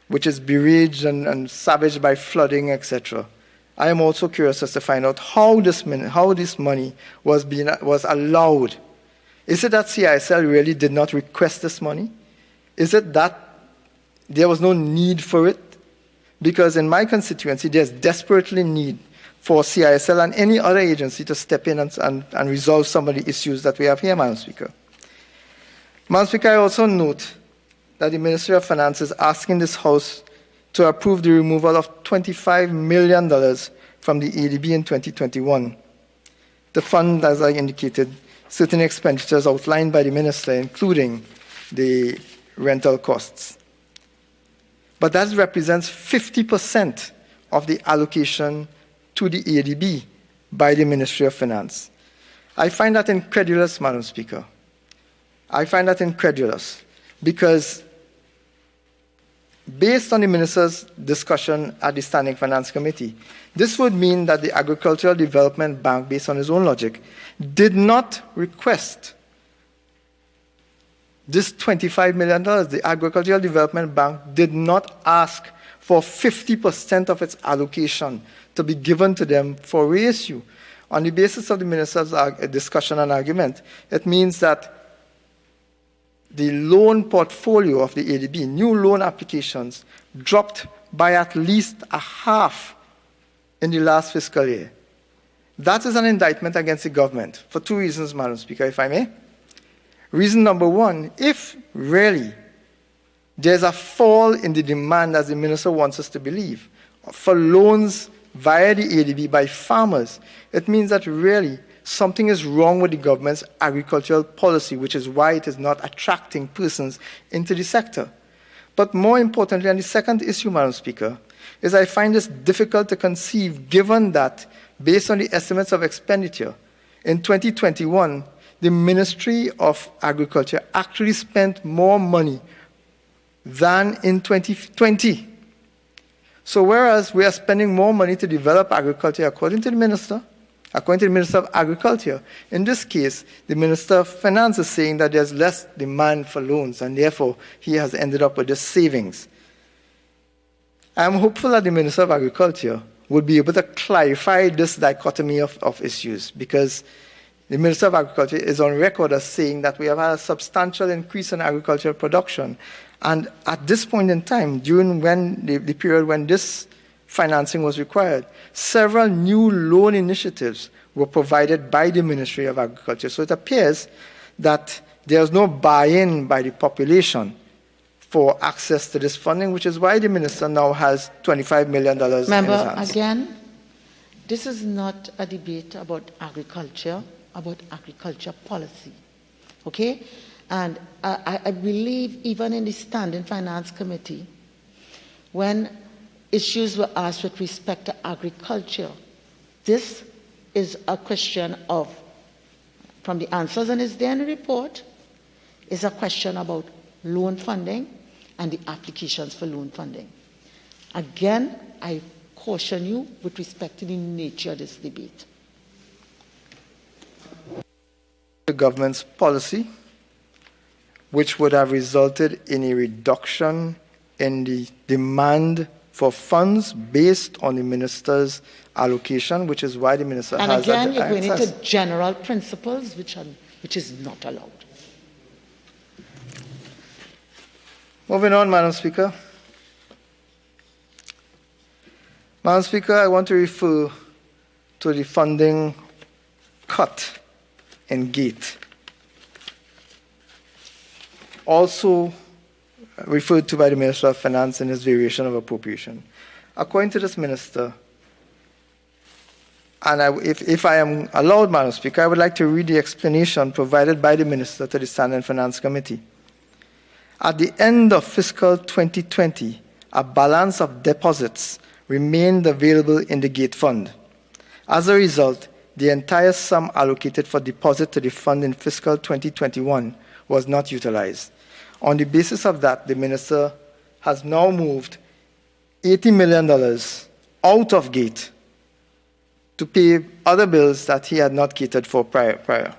which is beraged and savaged by flooding, etc., I am also curious as to find out how this money was allowed. Is it that CISL really did not request this money? Is it that there was no need for it? Because in my constituency, there's desperately need for CISL and any other agency to step in and resolve some of the issues that we have here, Madam Speaker. Madam Speaker, I also note that the Ministry of Finance is asking this House to approve the removal of $25 million from the ADB in 2021. The fund, as I indicated, certain expenditures outlined by the Minister, including the rental costs. But that represents 50% of the allocation to the ADB by the Ministry of Finance. I find that incredulous, Madam Speaker. I find that incredulous because based on the Minister's discussion at the Standing Finance Committee, this would mean that the Agricultural Development Bank, based on his own logic, did not request this $25 million. The Agricultural Development Bank did not ask for 50% of its allocation to be given to them for reissue. On the basis of the Minister's discussion and argument, it means that the loan portfolio of the ADB, new loan applications, dropped by at least a half in the last fiscal year. That is an indictment against the government for two reasons, Madam Speaker, if I may. Reason number one, if really there's a fall in the demand, as the Minister wants us to believe, for loans via the ADB by farmers, it means that really something is wrong with the government's agricultural policy, which is why it is not attracting persons into the sector. But more importantly, and the second issue, Madam Speaker, is I find this difficult to conceive given that, based on the estimates of expenditure, in 2021, the Ministry of Agriculture actually spent more money than in 2020. So whereas we are spending more money to develop agriculture, according to the Minister of Agriculture, in this case, the Minister of Finance is saying that there's less demand for loans, and therefore he has ended up with this savings. I'm hopeful that the Minister of Agriculture would be able to clarify this dichotomy of issues, because the Minister of Agriculture is on record as saying that we have had a substantial increase in agricultural production. And at this point in time, during the period when this financing was required, several new loan initiatives were provided by the Ministry of Agriculture. So it appears that there's no buy-in by the population for access to this funding, which is why the Minister now has $25 million in his hands. Again, this is not a debate about agriculture policy, okay? And I believe even in the Standing Finance Committee, when issues were asked with respect to agriculture, this is a question of, from the answers and is there in the report, is a question about loan funding and the applications for loan funding. Again, I caution you with respect to the nature of this debate. The government's policy, which would have resulted in a reduction in the demand for funds based on the minister's allocation, which is why the minister has access. And again, you're going into general principles, which is not allowed. Moving on, Madam Speaker. Madam Speaker, I want to refer to the funding cut in GATE. also referred to by the Minister of Finance in his variation of appropriation. According to this minister, and if I am allowed, Madam Speaker, I would like to read the explanation provided by the minister to the Standing Finance Committee. At the end of fiscal 2020, a balance of deposits remained available in the Gate Fund. As a result, the entire sum allocated for deposit to the fund in fiscal 2021 was not utilized. On the basis of that, the minister has now moved $80 million out of Gate to pay other bills that he had not catered for prior.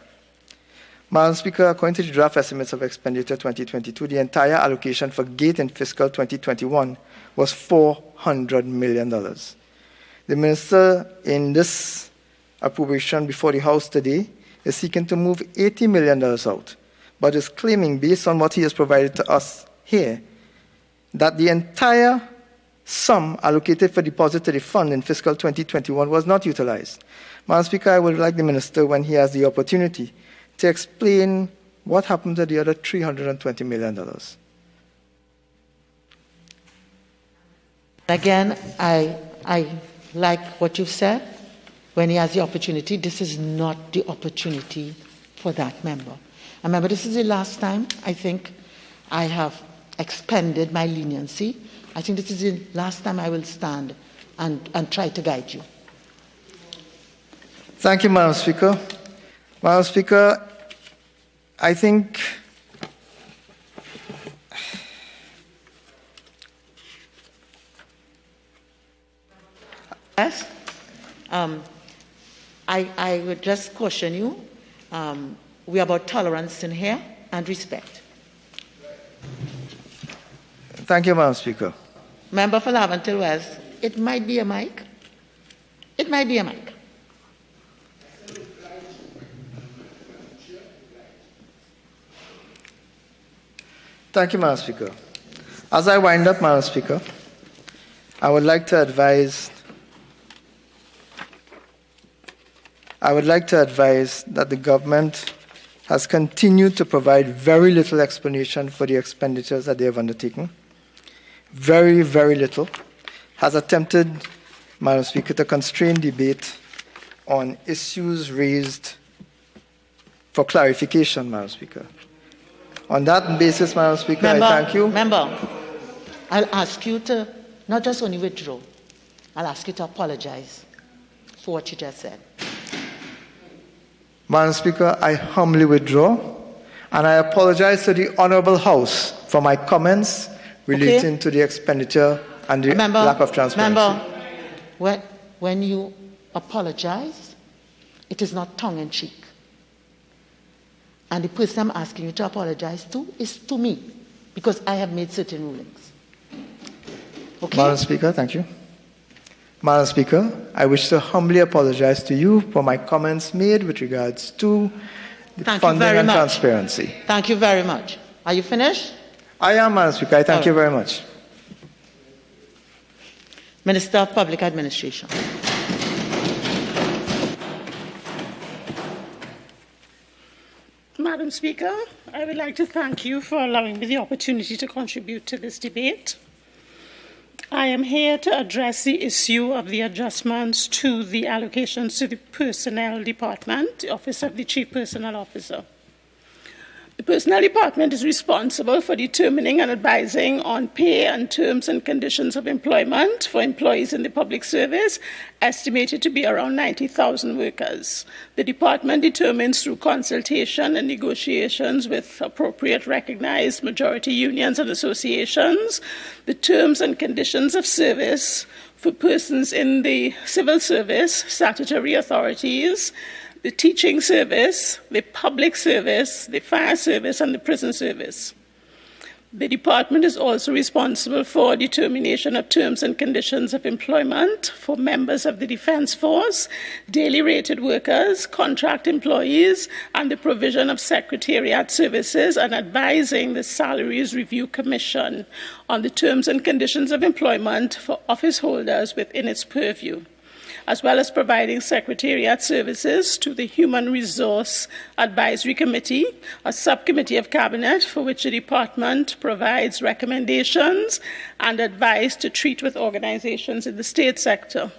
Madam Speaker, according to the draft estimates of expenditure 2022, the entire allocation for Gate in fiscal 2021 was $400 million. The minister, in this appropriation before the House today, is seeking to move $80 million out, but is claiming, based on what he has provided to us here, that the entire sum allocated for deposit to the fund in fiscal 2021 was not utilized. Madam Speaker, I would like the minister, when he has the opportunity, to explain what happened to the other $320 million. Again, I like what you've said. When he has the opportunity, this is not the opportunity for that member. I remember this is the last time I think I have expended my leniency. I think this is the last time I will stand and try to guide you. Thank you, Madam Speaker. Madam Speaker, I think yes. I would just caution you, we are about tolerance in here and respect. Thank you, Madam Speaker. Member for Davendranath West, it might be a mic. It might be a mic. Thank you, Madam Speaker. As I wind up, Madam Speaker, I would like to advise that the government has continued to provide very little explanation for the expenditures that they have undertaken. Very, very little. Has attempted, Madam Speaker, to constrain debate on issues raised for clarification, Madam Speaker. On that basis, Madam Speaker, I thank you. Member, I'll ask you to not just only withdraw, I'll ask you to apologize for what you just said. Madam Speaker, I humbly withdraw, and I apologize to the Honourable House for my comments relating to the expenditure and the lack of transparency. Member, when you apologize, it is not tongue-in-cheek. And the person I'm asking you to apologize to is to me, because I have made certain rulings. Okay? Madam Speaker, thank you. Madam Speaker, I wish to humbly apologize to you for my comments made with regards to the funding and transparency. Thank you very much. Are you finished? I am, Madam Speaker. I thank you very much. Minister of Public Administration. Madam Speaker, I would like to thank you for allowing me the opportunity to contribute to this debate. I am here to address the issue of the adjustments to the allocations to the Personnel Department, the Office of the Chief Personnel Officer. The Personnel Department is responsible for determining and advising on pay and terms and conditions of employment for employees in the public service, estimated to be around 90,000 workers. The department determines through consultation and negotiations with appropriate recognized majority unions and associations the terms and conditions of service for persons in the civil service, statutory authorities, the teaching service, the public service, the fire service, and the prison service. The department is also responsible for determination of terms and conditions of employment for members of the Defence Force, daily rated workers, contract employees, and the provision of secretariat services, and advising the Salaries Review Commission on the terms and conditions of employment for office holders within its purview. as well as providing secretariat services to the Human Resource Advisory Committee, a subcommittee of Cabinet for which the department provides recommendations and advice to treat with organizations in the state sector.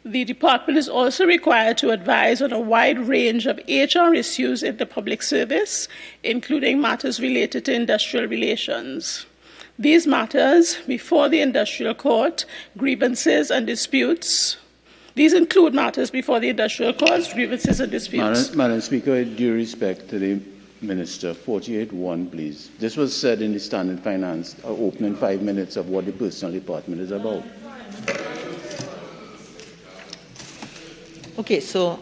The department is also required to advise on a wide range of HR issues in the public service, including matters related to industrial relations. These matters before the industrial court, grievances and disputes. These include matters before the industrial court, grievances and disputes. Madam Speaker, with due respect to the Minister, 48.1, please. This was said in the Standing Finance opening 5 minutes of what the personal department is about. Okay, so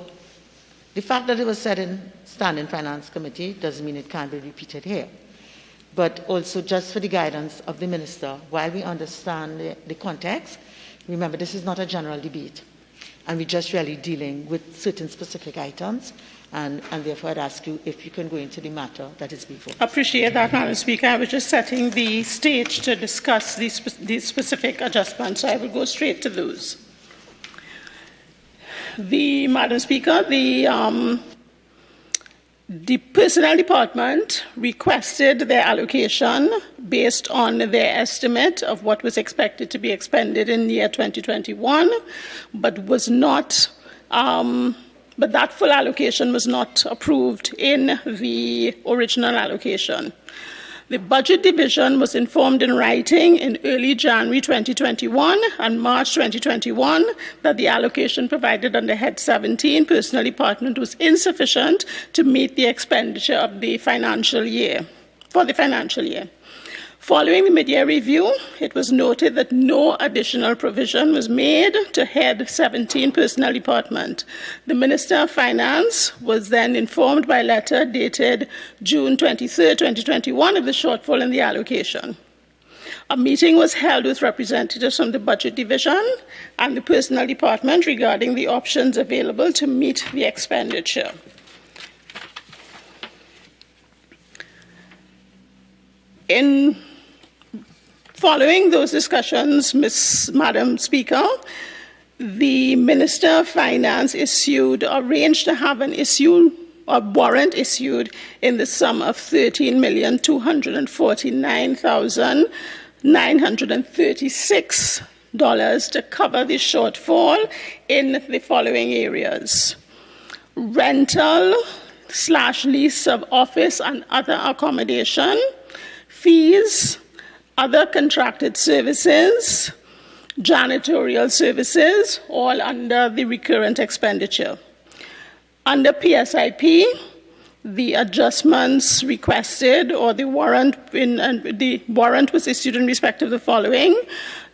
the fact that it was said in Standing Finance Committee doesn't mean it can't be repeated here. But also just for the guidance of the Minister, while we understand the context, remember this is not a general debate. And we're just really dealing with certain specific items. And therefore I'd ask you if you can go into the matter that is before us. Appreciate that, Madam Speaker. I was just setting the stage to discuss these specific adjustments, so I will go straight to those. Madam Speaker, the Personnel Department requested their allocation based on their estimate of what was expected to be expended in the year 2021, but was not. But that full allocation was not approved in the original allocation. The Budget Division was informed in writing in early January 2021 and March 2021 that the allocation provided under Head 17, Personnel Department, was insufficient to meet the expenditure of the financial year, for the financial year. Following the mid-year review, it was noted that no additional provision was made to Head 17 Personnel Department. The Minister of Finance was then informed by letter dated June 23, 2021 of the shortfall in the allocation. A meeting was held with representatives from the Budget Division and the Personnel Department regarding the options available to meet the expenditure. Following those discussions, Madam Speaker, the Minister of Finance arranged to have a warrant issued in the sum of $13,249,936 to cover the shortfall in the following areas: rental/lease of office and other accommodation, fees, other contracted services, janitorial services, all under the recurrent expenditure. Under PSIP, the adjustments requested, or the warrant was issued in respect of the following: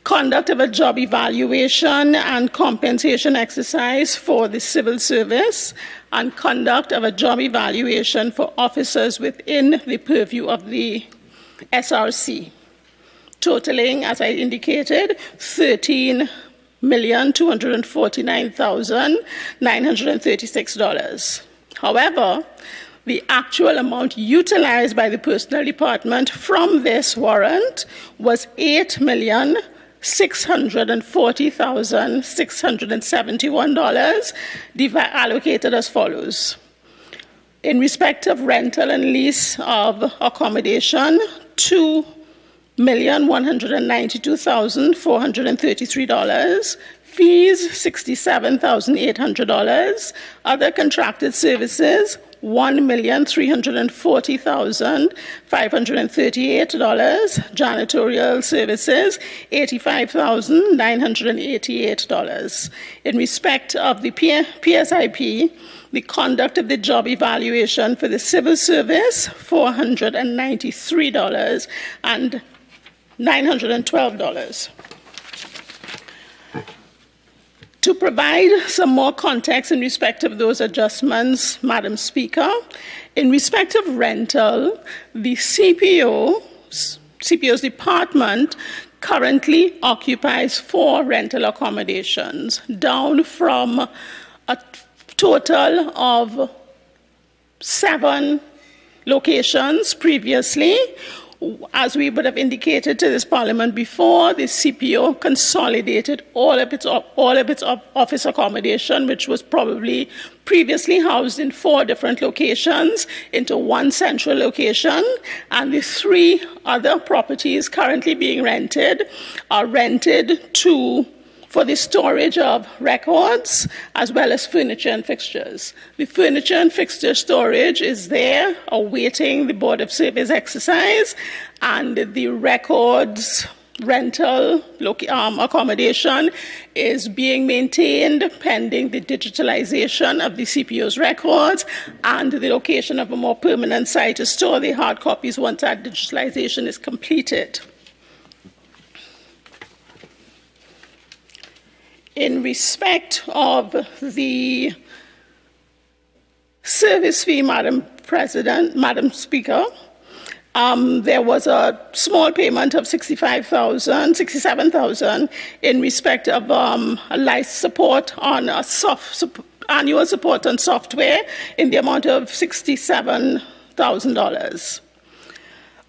conduct of a job evaluation and compensation exercise for the civil service, and conduct of a job evaluation for officers within the purview of the SRC. Totaling, as I indicated, $13,249,936. However, the actual amount utilized by the Personnel Department from this warrant was $8,640,671, allocated as follows. In respect of rental and lease of accommodation, $2,192,433, fees $67,800, other contracted services $1,340,538, janitorial services $85,988. In respect of the PSIP, the conduct of the job evaluation for the civil service $493 and $912. To provide some more context in respect of those adjustments, Madam Speaker, in respect of rental, the CPO's department currently occupies 4 rental accommodations, down from a total of 7 locations previously, As we would have indicated to this Parliament before, the CPO consolidated all of its office accommodation, which was probably previously housed in 4 different locations, into one central location, and the 3 other properties currently being rented are rented for the storage of records as well as furniture and fixtures. The furniture and fixture storage is there awaiting the Board of Surveys exercise, and the records rental accommodation is being maintained pending the digitalization of the CPO's records and the location of a more permanent site to store the hard copies once that digitalization is completed. In respect of the service fee, Madam Speaker, there was a small payment of $67,000 in respect of a license support on annual support on software in the amount of $67,000.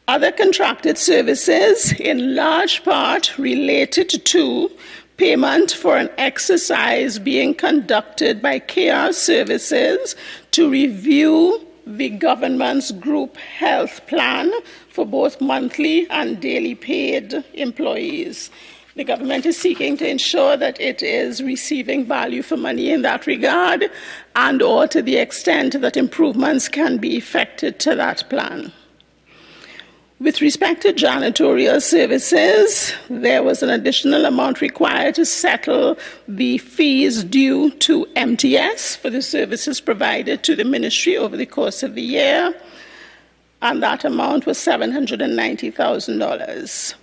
Other contracted services, in large part related to payment for an exercise being conducted by KR Services to review the government's group health plan for both monthly and daily paid employees. The government is seeking to ensure that it is receiving value for money in that regard, and or to the extent that improvements can be effected to that plan. With respect to janitorial services, there was an additional amount required to settle the fees due to MTS for the services provided to the ministry over the course of the year, and that amount was $790,000.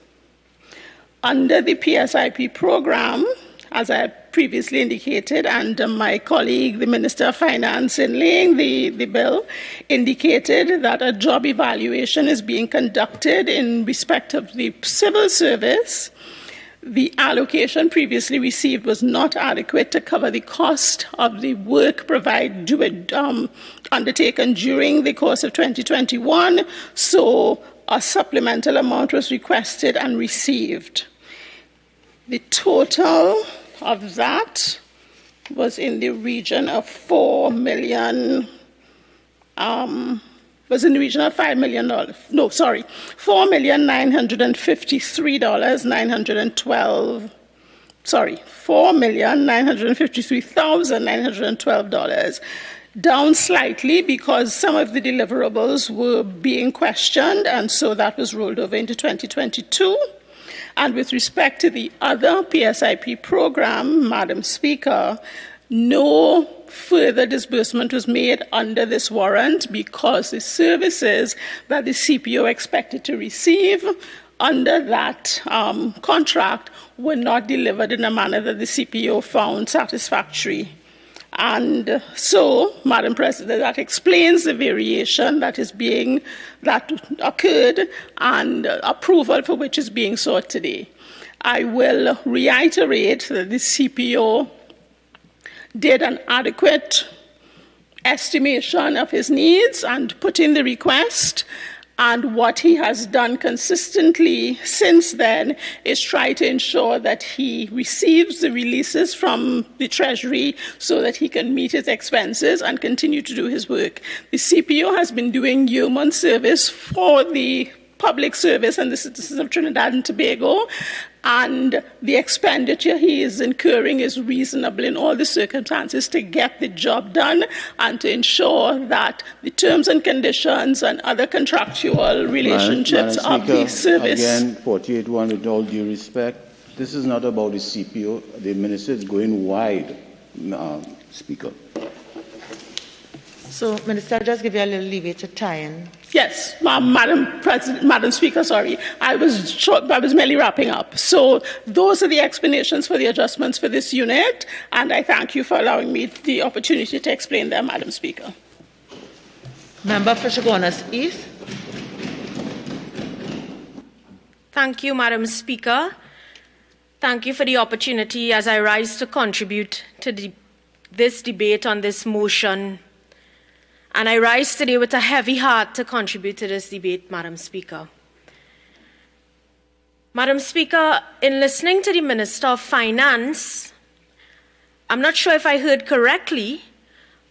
Under the PSIP program, as I previously indicated, and my colleague, the Minister of Finance, in laying the bill, indicated that a job evaluation is being conducted in respect of the civil service. The allocation previously received was not adequate to cover the cost of the work undertaken during the course of 2021, so a supplemental amount was requested and received. The total of that was in the region of $4 million. Was in the region of $5 million. No, sorry, $4,953,912. Sorry, $4,953,912. Down slightly because some of the deliverables were being questioned, and so that was rolled over into 2022. And with respect to the other PSIP program, Madam Speaker, no further disbursement was made under this warrant because the services that the CPO expected to receive under that contract were not delivered in a manner that the CPO found satisfactory. And so, Madam President, that explains the variation that occurred and approval for which is being sought today. I will reiterate that the CPO did an adequate estimation of his needs and put in the request, and what he has done consistently since then is try to ensure that he receives the releases from the Treasury so that he can meet his expenses and continue to do his work. The CPO has been doing yeoman service for the public service and the citizens of Trinidad and Tobago, and the expenditure he is incurring is reasonable in all the circumstances to get the job done and to ensure that the terms and conditions and other contractual relationships of the service. Again, 48-1, with all due respect, this is not about the CPO. The minister is going wide, Speaker. So, Minister, I'll just give you a little leeway to tie in. Yes, Madam Speaker, sorry. I was merely wrapping up. So those are the explanations for the adjustments for this unit, and I thank you for allowing me the opportunity to explain them, Madam Speaker. Member for Chaguanas East. Thank you, Madam Speaker. Thank you for the opportunity as I rise to contribute to this debate on this motion. And I rise today with a heavy heart to contribute to this debate, Madam Speaker. Madam Speaker, in listening to the Minister of Finance, I'm not sure if I heard correctly,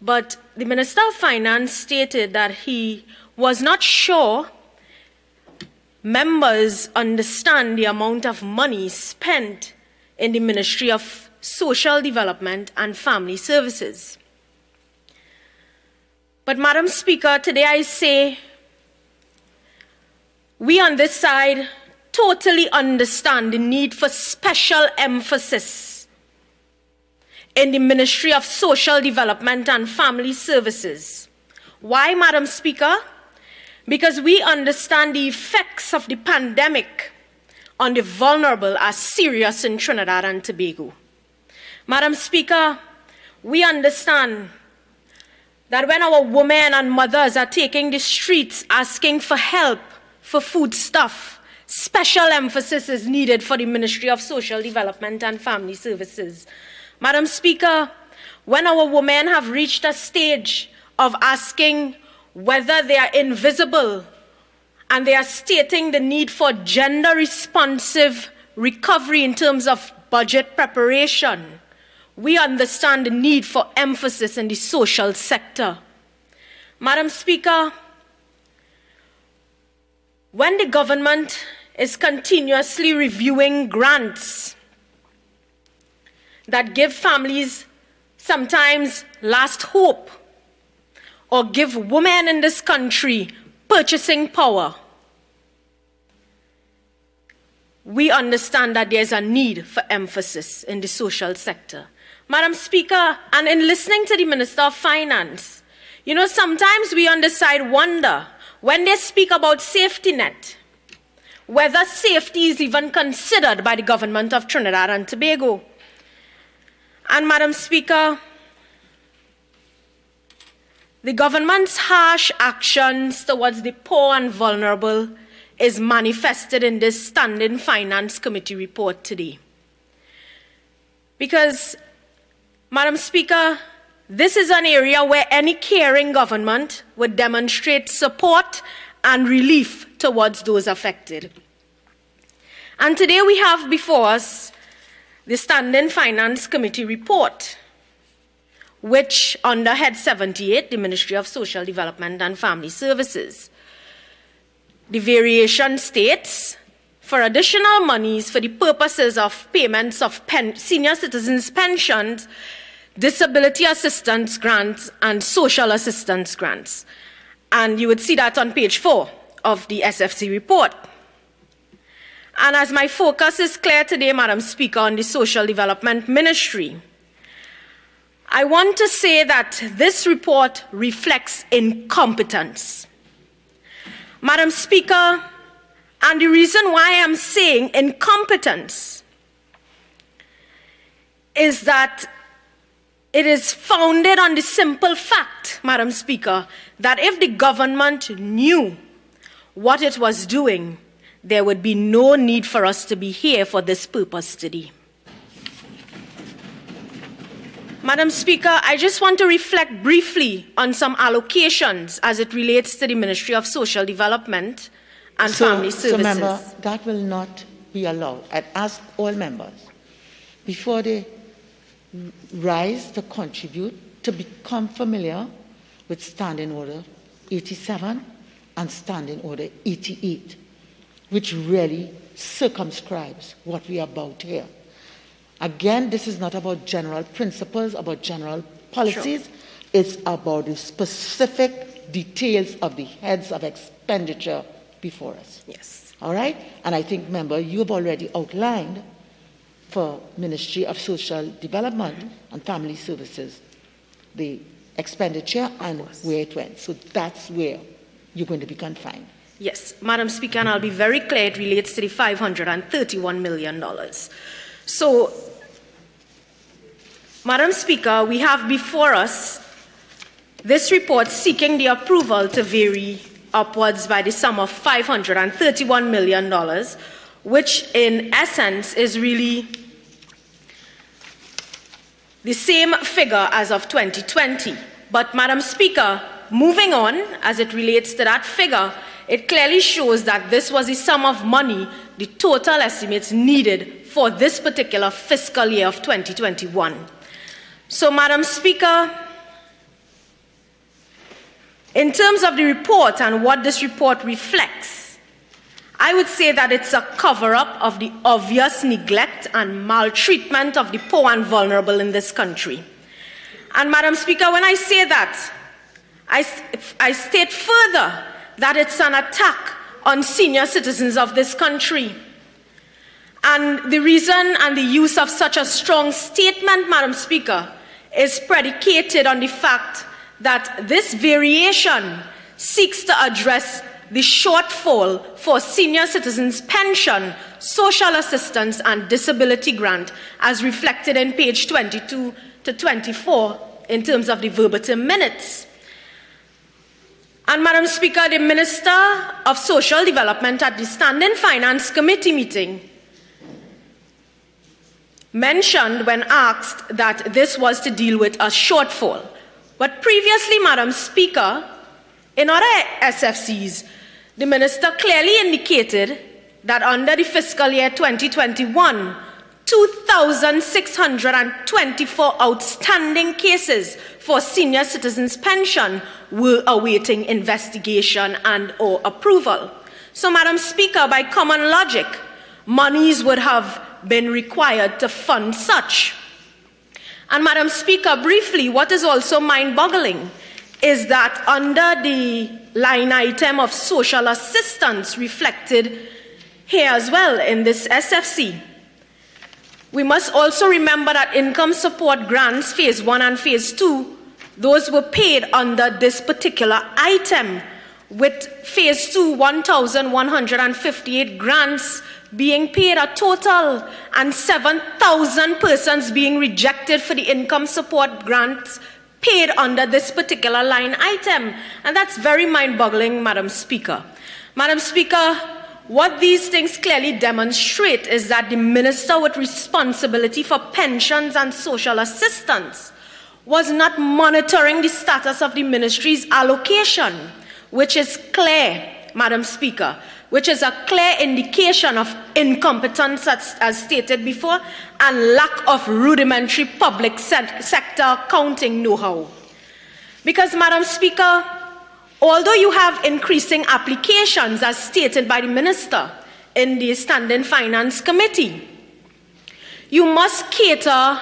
but the Minister of Finance stated that he was not sure members understand the amount of money spent in the Ministry of Social Development and Family Services. But Madam Speaker, today I say we on this side totally understand the need for special emphasis in the Ministry of Social Development and Family Services. Why, Madam Speaker? Because we understand the effects of the pandemic on the vulnerable are serious in Trinidad and Tobago. Madam Speaker, we understand that when our women and mothers are taking the streets asking for help, for foodstuff, special emphasis is needed for the Ministry of Social Development and Family Services. Madam Speaker, when our women have reached a stage of asking whether they are invisible and they are stating the need for gender-responsive recovery in terms of budget preparation, we understand the need for emphasis in the social sector. Madam Speaker, when the government is continuously reviewing grants that give families sometimes last hope or give women in this country purchasing power, we understand that there's a need for emphasis in the social sector. Madam Speaker, and in listening to the Minister of Finance, sometimes we on the side wonder, when they speak about safety net, whether safety is even considered by the government of Trinidad and Tobago. And Madam Speaker, the government's harsh actions towards the poor and vulnerable is manifested in this Standing Finance Committee report today. Because, Madam Speaker, this is an area where any caring government would demonstrate support and relief towards those affected. And today we have before us the Standing Finance Committee report, which under Head 78, the Ministry of Social Development and Family Services. The variation states, for additional monies for the purposes of payments of senior citizens' pensions, disability assistance grants, and social assistance grants. And you would see that on page 4 of the SFC report. And as my focus is clear today, Madam Speaker, on the Social Development Ministry, I want to say that this report reflects incompetence. Madam Speaker, and the reason why I'm saying incompetence is that it is founded on the simple fact, Madam Speaker, that if the government knew what it was doing, there would be no need for us to be here for this purpose today. Madam Speaker, I just want to reflect briefly on some allocations as it relates to the Ministry of Social Development and Family Services. So, member, that will not be allowed. I'd ask all members, before they rise to contribute, to become familiar with Standing Order 87 and Standing Order 88, which really circumscribes what we are about here. Again, this is not about general principles, about general policies. Sure. It's about the specific details of the heads of expenditure before us. Yes. All right? And I think, member, you have already outlined for Ministry of Social Development and Family Services the expenditure and where it went. So that's where you're going to be confined. Yes, Madam Speaker, and I'll be very clear, it relates to the $531 million. So, Madam Speaker, we have before us this report seeking the approval to vary upwards by the sum of $531 million, which in essence is really the same figure as of 2020. But, Madam Speaker, moving on, as it relates to that figure, it clearly shows that this was a sum of money the total estimates needed for this particular fiscal year of 2021. So, Madam Speaker, in terms of the report and what this report reflects, I would say that it's a cover-up of the obvious neglect and maltreatment of the poor and vulnerable in this country. And Madam Speaker, when I say that, I state further that it's an attack on senior citizens of this country. And the reason and the use of such a strong statement, Madam Speaker, is predicated on the fact that this variation seeks to address the shortfall for senior citizens' pension, social assistance, and disability grant, as reflected in page 22 to 24 in terms of the verbatim minutes. And Madam Speaker, the Minister of Social Development at the Standing Finance Committee meeting mentioned when asked that this was to deal with a shortfall. But previously, Madam Speaker, in other SFCs, the Minister clearly indicated that under the fiscal year 2021, 2,624 outstanding cases for senior citizens' pension were awaiting investigation and or approval. So, Madam Speaker, by common logic, monies would have been required to fund such. And Madam Speaker, briefly, what is also mind-boggling is that under the line item of social assistance reflected here as well in this SFC, we must also remember that income support grants, phase 1 and phase 2, those were paid under this particular item, with phase 2, 1,158 grants being paid a total, and 7,000 persons being rejected for the income support grants paid under this particular line item. And that's very mind-boggling, Madam Speaker. Madam Speaker, what these things clearly demonstrate is that the minister with responsibility for pensions and social assistance was not monitoring the status of the ministry's allocation, which is clear, Madam Speaker, which is a clear indication of incompetence, as stated before, and lack of rudimentary public sector accounting know-how. Because, Madam Speaker, although you have increasing applications, as stated by the Minister in the Standing Finance Committee, you must cater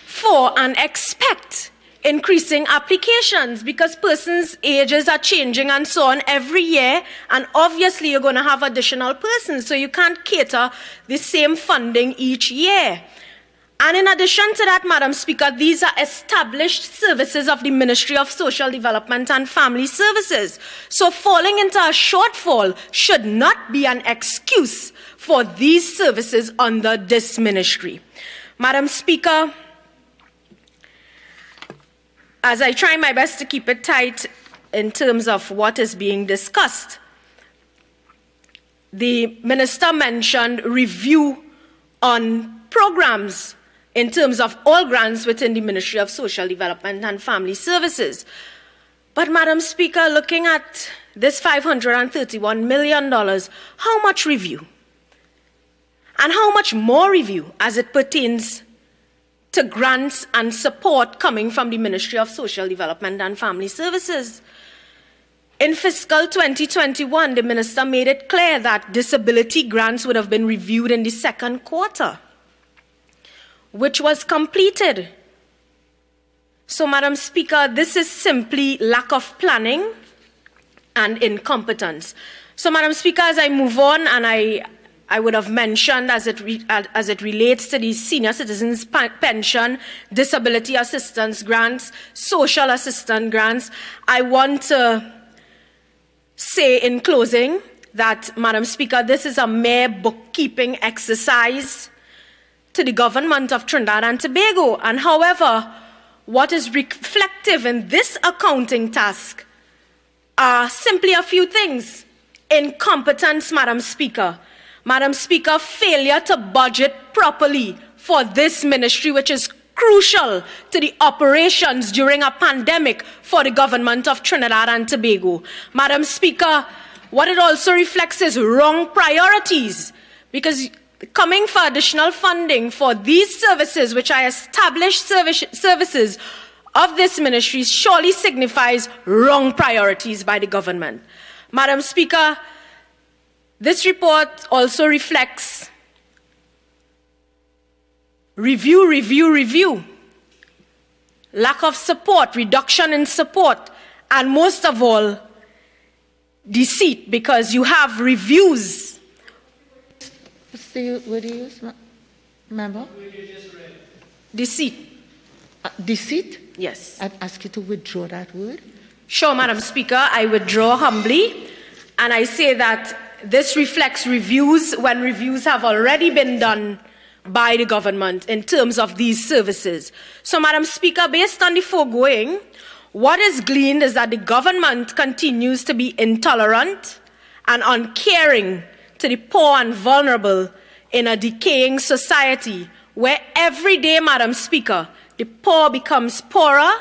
for and expect increasing applications, because persons' ages are changing and so on every year, and obviously you're going to have additional persons, so you can't cater the same funding each year. And in addition to that, Madam Speaker, these are established services of the Ministry of Social Development and Family Services. So falling into a shortfall should not be an excuse for these services under this ministry. Madam Speaker, as I try my best to keep it tight in terms of what is being discussed, the Minister mentioned review on programs in terms of all grants within the Ministry of Social Development and Family Services. But, Madam Speaker, looking at this $531 million, how much review? And how much more review as it pertains to grants and support coming from the Ministry of Social Development and Family Services? In fiscal 2021, the Minister made it clear that disability grants would have been reviewed in the second quarter, which was completed. So, Madam Speaker, this is simply lack of planning and incompetence. So, Madam Speaker, as I move on, and I would have mentioned as it relates to the senior citizens pension, disability assistance grants, social assistance grants, I want to say in closing that, Madam Speaker, this is a mere bookkeeping exercise to the government of Trinidad and Tobago. And however, what is reflective in this accounting task are simply a few things. Incompetence, Madam Speaker. Madam Speaker, failure to budget properly for this ministry, which is crucial to the operations during a pandemic for the government of Trinidad and Tobago. Madam Speaker, what it also reflects is wrong priorities, because coming for additional funding for these services, which are established services of this ministry, surely signifies wrong priorities by the government. Madam Speaker, this report also reflects review, lack of support, reduction in support, and most of all, deceit, because you have reviews. What's the word you use, member? Deceit. Deceit? Yes. I'd ask you to withdraw that word. Sure, Madam Speaker, I withdraw humbly, and I say that this reflects reviews when reviews have already been done by the government in terms of these services. So, Madam Speaker, based on the foregoing, what is gleaned is that the government continues to be intolerant and uncaring to the poor and vulnerable in a decaying society where every day, Madam Speaker, the poor becomes poorer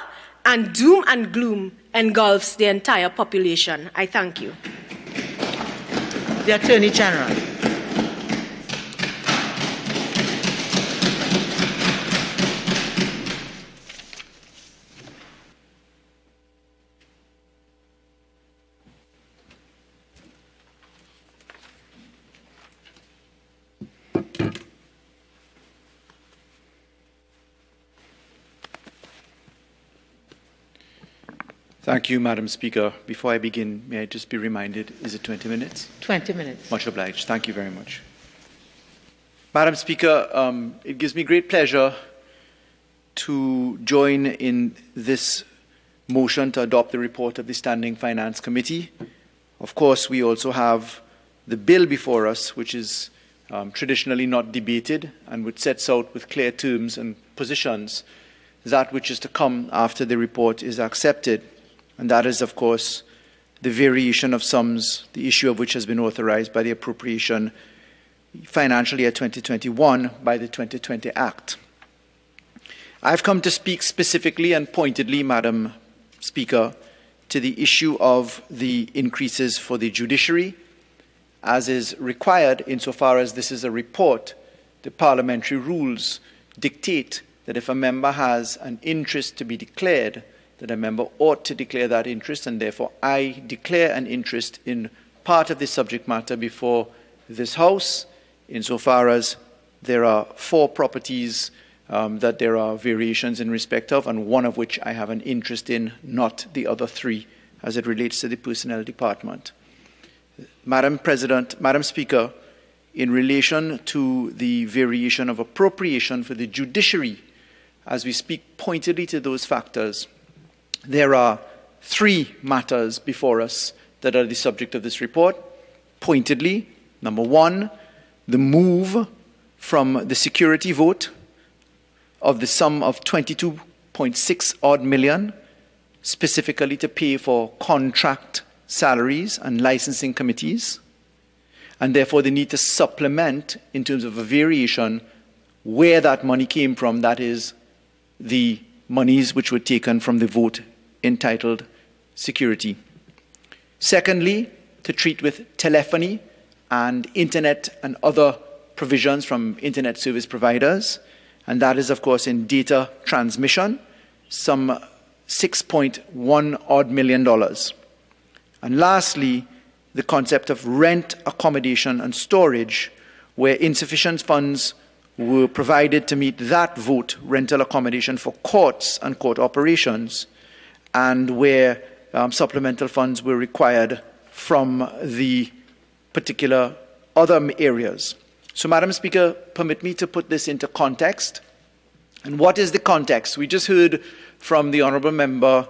and doom and gloom engulfs the entire population. I thank you. The Attorney General. Thank you, Madam Speaker. Before I begin, may I just be reminded, is it 20 minutes? 20 minutes. Much obliged. Thank you very much. Madam Speaker, it gives me great pleasure to join in this motion to adopt the report of the Standing Finance Committee. Of course, we also have the bill before us, which is traditionally not debated and which sets out with clear terms and positions that which is to come after the report is accepted. And that is, of course, the variation of sums, the issue of which has been authorized by the Appropriation Financial Year 2021 by the 2020 Act. I've come to speak specifically and pointedly, Madam Speaker, to the issue of the increases for the judiciary, as is required insofar as this is a report. The parliamentary rules dictate that if a member has an interest to be declared, that a member ought to declare that interest, and therefore I declare an interest in part of the subject matter before this House, insofar as there are 4 properties that there are variations in respect of, and one of which I have an interest in, not the other 3, as it relates to the Personnel Department. Madam President, Madam Speaker, in relation to the variation of appropriation for the judiciary, as we speak pointedly to those factors, there are 3 matters before us that are the subject of this report. Pointedly, number 1, the move from the security vote of the sum of 22.6 odd million, specifically to pay for contract salaries and licensing committees, and therefore the need to supplement in terms of a variation where that money came from, that is, the monies which were taken from the vote entitled security. Secondly, to treat with telephony and internet and other provisions from internet service providers, and that is, of course, in data transmission, some $6.1 odd million. And lastly, the concept of rent, accommodation, and storage, where insufficient funds were provided to meet that vote, rental accommodation for courts and court operations, and where supplemental funds were required from the particular other areas. So, Madam Speaker, permit me to put this into context. And what is the context? We just heard from the Honourable Member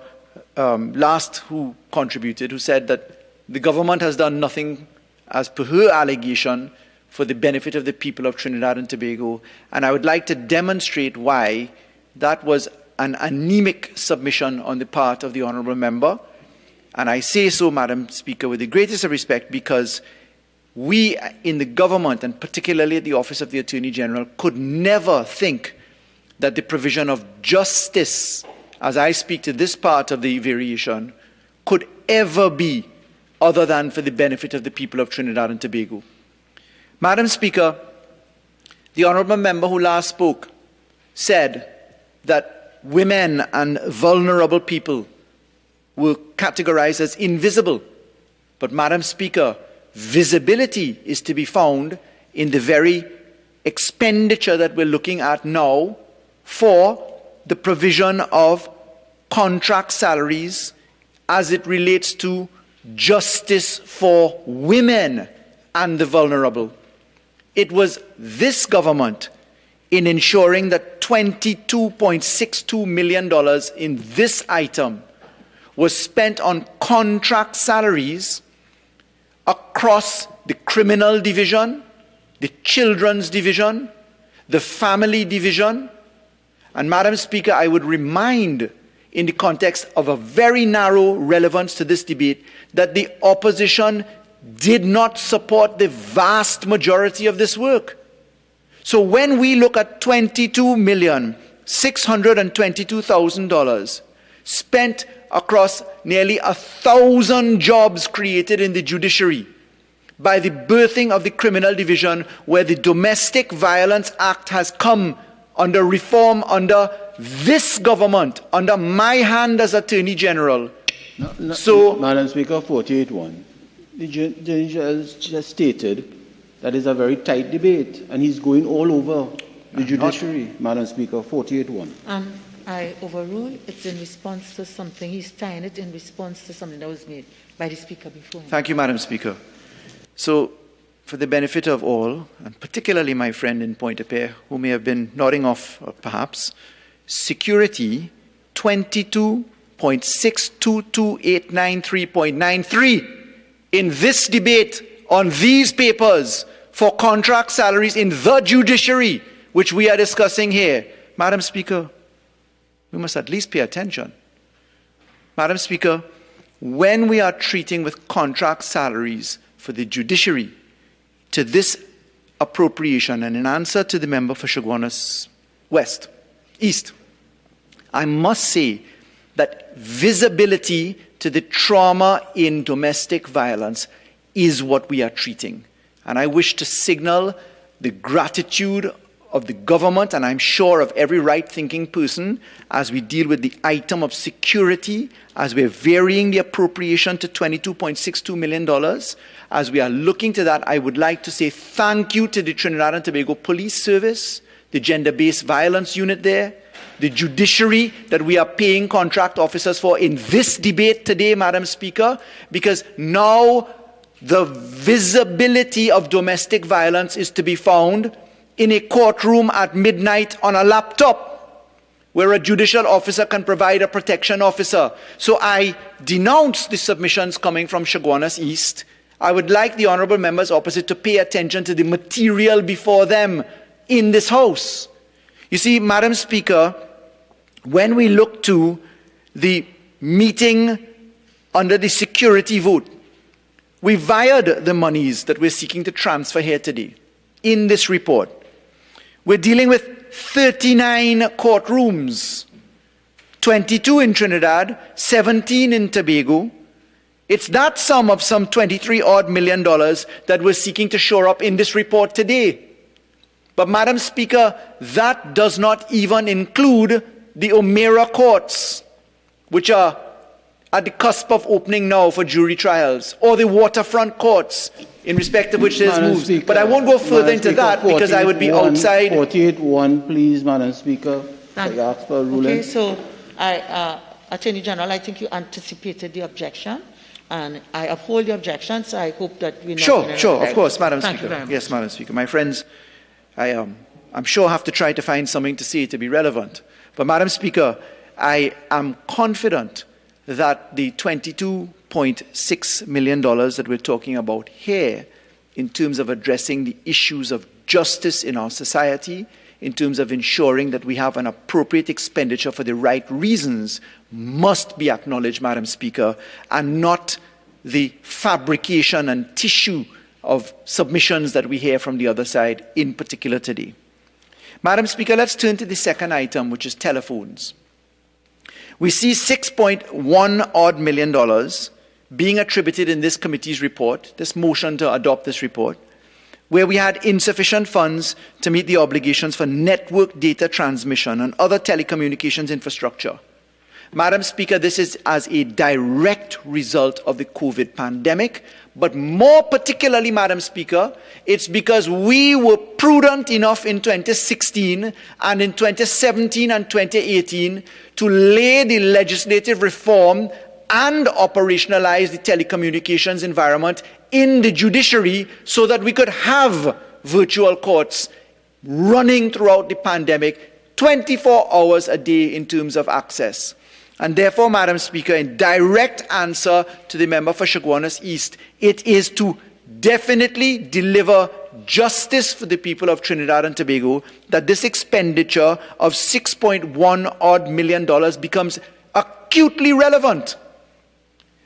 last who contributed, who said that the government has done nothing, as per her allegation, for the benefit of the people of Trinidad and Tobago. And I would like to demonstrate why that was an anemic submission on the part of the Honourable Member. And I say so, Madam Speaker, with the greatest of respect, because we in the government, and particularly at the Office of the Attorney General, could never think that the provision of justice, as I speak to this part of the variation, could ever be other than for the benefit of the people of Trinidad and Tobago. Madam Speaker, the honourable member who last spoke said that women and vulnerable people were categorized as invisible. But Madam Speaker, visibility is to be found in the very expenditure that we're looking at now for the provision of contract salaries as it relates to justice for women and the vulnerable. It was this government in ensuring that $22.62 million in this item was spent on contract salaries across the criminal division, the children's division, the family division. And Madam Speaker, I would remind, in the context of a very narrow relevance to this debate, that the opposition did not support the vast majority of this work. So when we look at $22,622,000 spent across nearly 1,000 jobs created in the judiciary by the birthing of the criminal division, where the Domestic Violence Act has come under reform under this government, under my hand as Attorney General. Madam Speaker, 48-1. The judge has just stated that is a very tight debate, and he's going all over the judiciary. Madam Speaker, 48-1. I overrule. It's in response to something. He's tying it in response to something that was made by the Speaker before. Thank you, Madam Speaker. So, for the benefit of all, and particularly my friend in Pointe-a-Pierre, who may have been nodding off perhaps, security 22.62289.93 in this debate on these papers for contract salaries in the judiciary, which we are discussing here. Madam Speaker, we must at least pay attention. Madam Speaker, when we are treating with contract salaries for the judiciary to this appropriation, and in answer to the member for Chaguanas West, East, I must say that visibility to the trauma in domestic violence is what we are treating. And I wish to signal the gratitude of the government, and I'm sure of every right-thinking person, as we deal with the item of security, as we're varying the appropriation to $22.62 million, as we are looking to that, I would like to say thank you to the Trinidad and Tobago Police Service, the gender-based violence unit there, the judiciary that we are paying contract officers for in this debate today, Madam Speaker, because now the visibility of domestic violence is to be found in a courtroom at midnight on a laptop, where a judicial officer can provide a protection officer. So I denounce the submissions coming from Chaguanas East. I would like the honourable members opposite to pay attention to the material before them in this House. You see, Madam Speaker, when we look to the meeting under the security vote, we vired the monies that we're seeking to transfer here today in this report. We're dealing with 39 courtrooms, 22 in Trinidad, 17 in Tobago. It's that sum of some $23 million that we're seeking to shore up in this report today. But Madam Speaker, that does not even include the O'Meara courts, which are at the cusp of opening now for jury trials, or the waterfront courts, in respect of which there's moves. Speaker, but I won't go further into that because I would be outside. 48-1, please, Madam Speaker. I ask for a ruling. Okay, so Attorney General, I think you anticipated the objection, and I uphold the objection, so I hope that we're not... Sure, of course, Madam Thank Speaker. You very much. Yes, Madam Speaker. My friends, I'm sure have to try to find something to say to be relevant. But Madam Speaker, I am confident that the $22.6 million that we're talking about here, in terms of addressing the issues of justice in our society, in terms of ensuring that we have an appropriate expenditure for the right reasons, must be acknowledged, Madam Speaker, and not the fabrication and tissue of submissions that we hear from the other side, in particular today. Madam Speaker, let's turn to the second item, which is telephones. We see $6.1 million being attributed in this committee's report, this motion to adopt this report, where we had insufficient funds to meet the obligations for network data transmission and other telecommunications infrastructure. Madam Speaker, this is as a direct result of the COVID pandemic, but more particularly, Madam Speaker, it's because we were prudent enough in 2016 and in 2017 and 2018 to lay the legislative reform and operationalize the telecommunications environment in the judiciary so that we could have virtual courts running throughout the pandemic 24 hours a day in terms of access. And therefore, Madam Speaker, in direct answer to the member for Chaguanas East, it is to definitely deliver justice for the people of Trinidad and Tobago that this expenditure of $6.1 odd million becomes acutely relevant.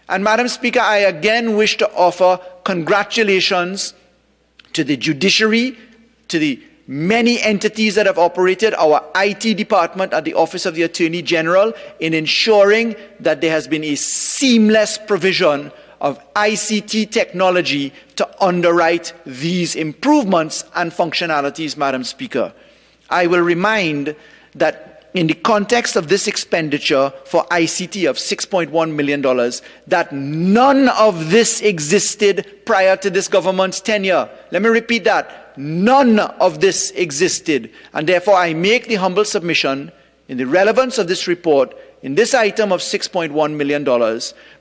And Madam Speaker, I again wish to offer congratulations to the judiciary, to the many entities that have operated, our IT department at the Office of the Attorney General, in ensuring that there has been a seamless provision of ICT technology to underwrite these improvements and functionalities, Madam Speaker. I will remind that in the context of this expenditure for ICT of $6.1 million, that none of this existed prior to this government's tenure. Let me repeat that. None of this existed. And therefore, I make the humble submission in the relevance of this report, in this item of $6.1 million,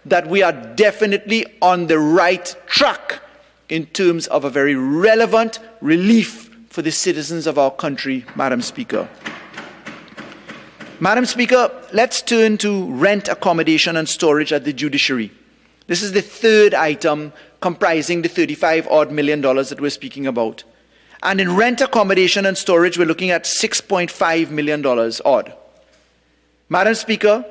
that we are definitely on the right track in terms of a very relevant relief for the citizens of our country, Madam Speaker. Madam Speaker, let's turn to rent, accommodation and storage at the judiciary. This is the third item comprising the $35 odd million that we're speaking about. And in rent, accommodation and storage, we're looking at $6.5 million odd. Madam Speaker,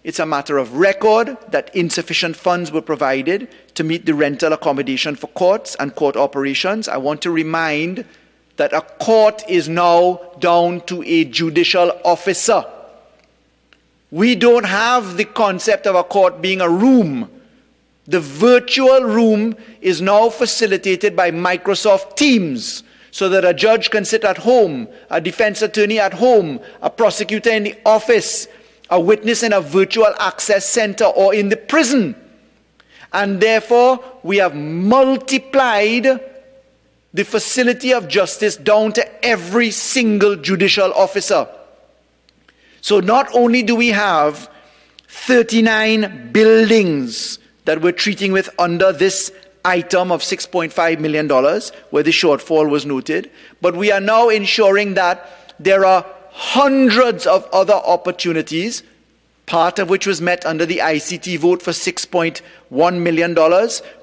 it's a matter of record that insufficient funds were provided to meet the rental accommodation for courts and court operations. I want to remind that a court is now down to a judicial officer. We don't have the concept of a court being a room. The virtual room is now facilitated by Microsoft Teams, so that a judge can sit at home, a defense attorney at home, a prosecutor in the office, a witness in a virtual access center or in the prison. And therefore, we have multiplied the facility of justice down to every single judicial officer. So not only do we have 39 buildings that we're treating with under this item of $6.5 million, where the shortfall was noted, but we are now ensuring that there are hundreds of other opportunities, part of which was met under the ICT vote for $6.1 million,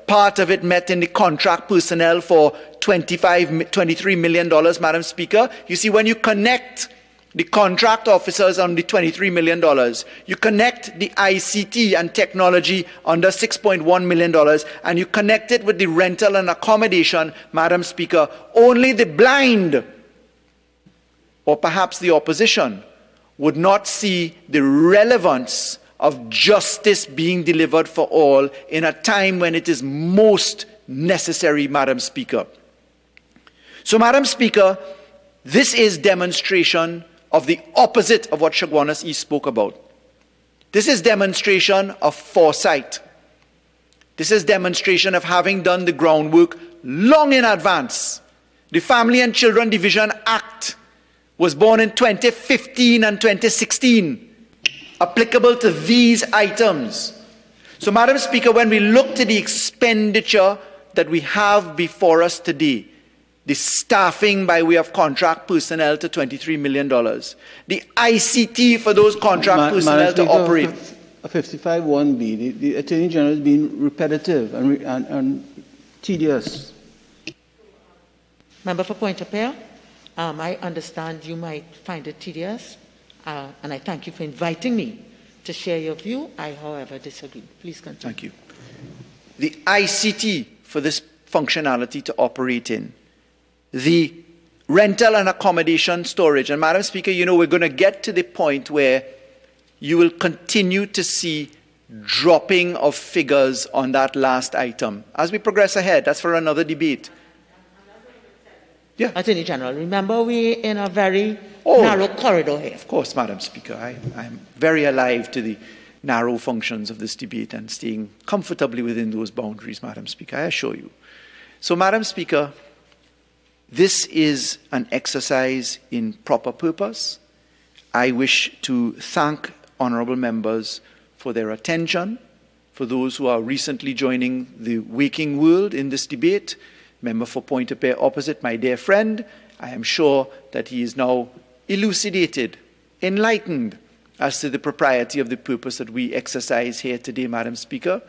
part of it met in the contract personnel for $23 million, Madam Speaker. You see, when you connect the contract officers on the $23 million, you connect the ICT and technology under $6.1 million, and you connect it with the rental and accommodation, Madam Speaker, only the blind, or perhaps the opposition, would not see the relevance of justice being delivered for all in a time when it is most necessary, Madam Speaker. So, Madam Speaker, this is demonstration of the opposite of what Chaguanas East spoke about. This is demonstration of foresight. This is demonstration of having done the groundwork long in advance. The Family and Children Division Act was born in 2015 and 2016, applicable to these items. So, Madam Speaker, when we look to the expenditure that we have before us today, the staffing by way of contract personnel to $23 million, the ICT for those contract personnel to operate. 55(1)(b), the Attorney General is being repetitive and tedious. Member for Point Appeal, I understand you might find it tedious, and I thank you for inviting me to share your view. I, however, disagree. Please continue. Thank you. The ICT for this functionality to operate in, the rental and accommodation storage. And Madam Speaker, you know, we're going to get to the point where you will continue to see dropping of figures on that last item. As we progress ahead, that's for another debate. Yeah. Attorney General, remember we're in a very narrow corridor here. Of course, Madam Speaker. I'm very alive to the narrow functions of this debate and staying comfortably within those boundaries, Madam Speaker, I assure you. So, Madam Speaker, this is an exercise in proper purpose. I wish to thank honourable members for their attention, for those who are recently joining the waking world in this debate. Member for Pointe-a-Pierre opposite, my dear friend, I am sure that he is now elucidated, enlightened as to the propriety of the purpose that we exercise here today, Madam Speaker,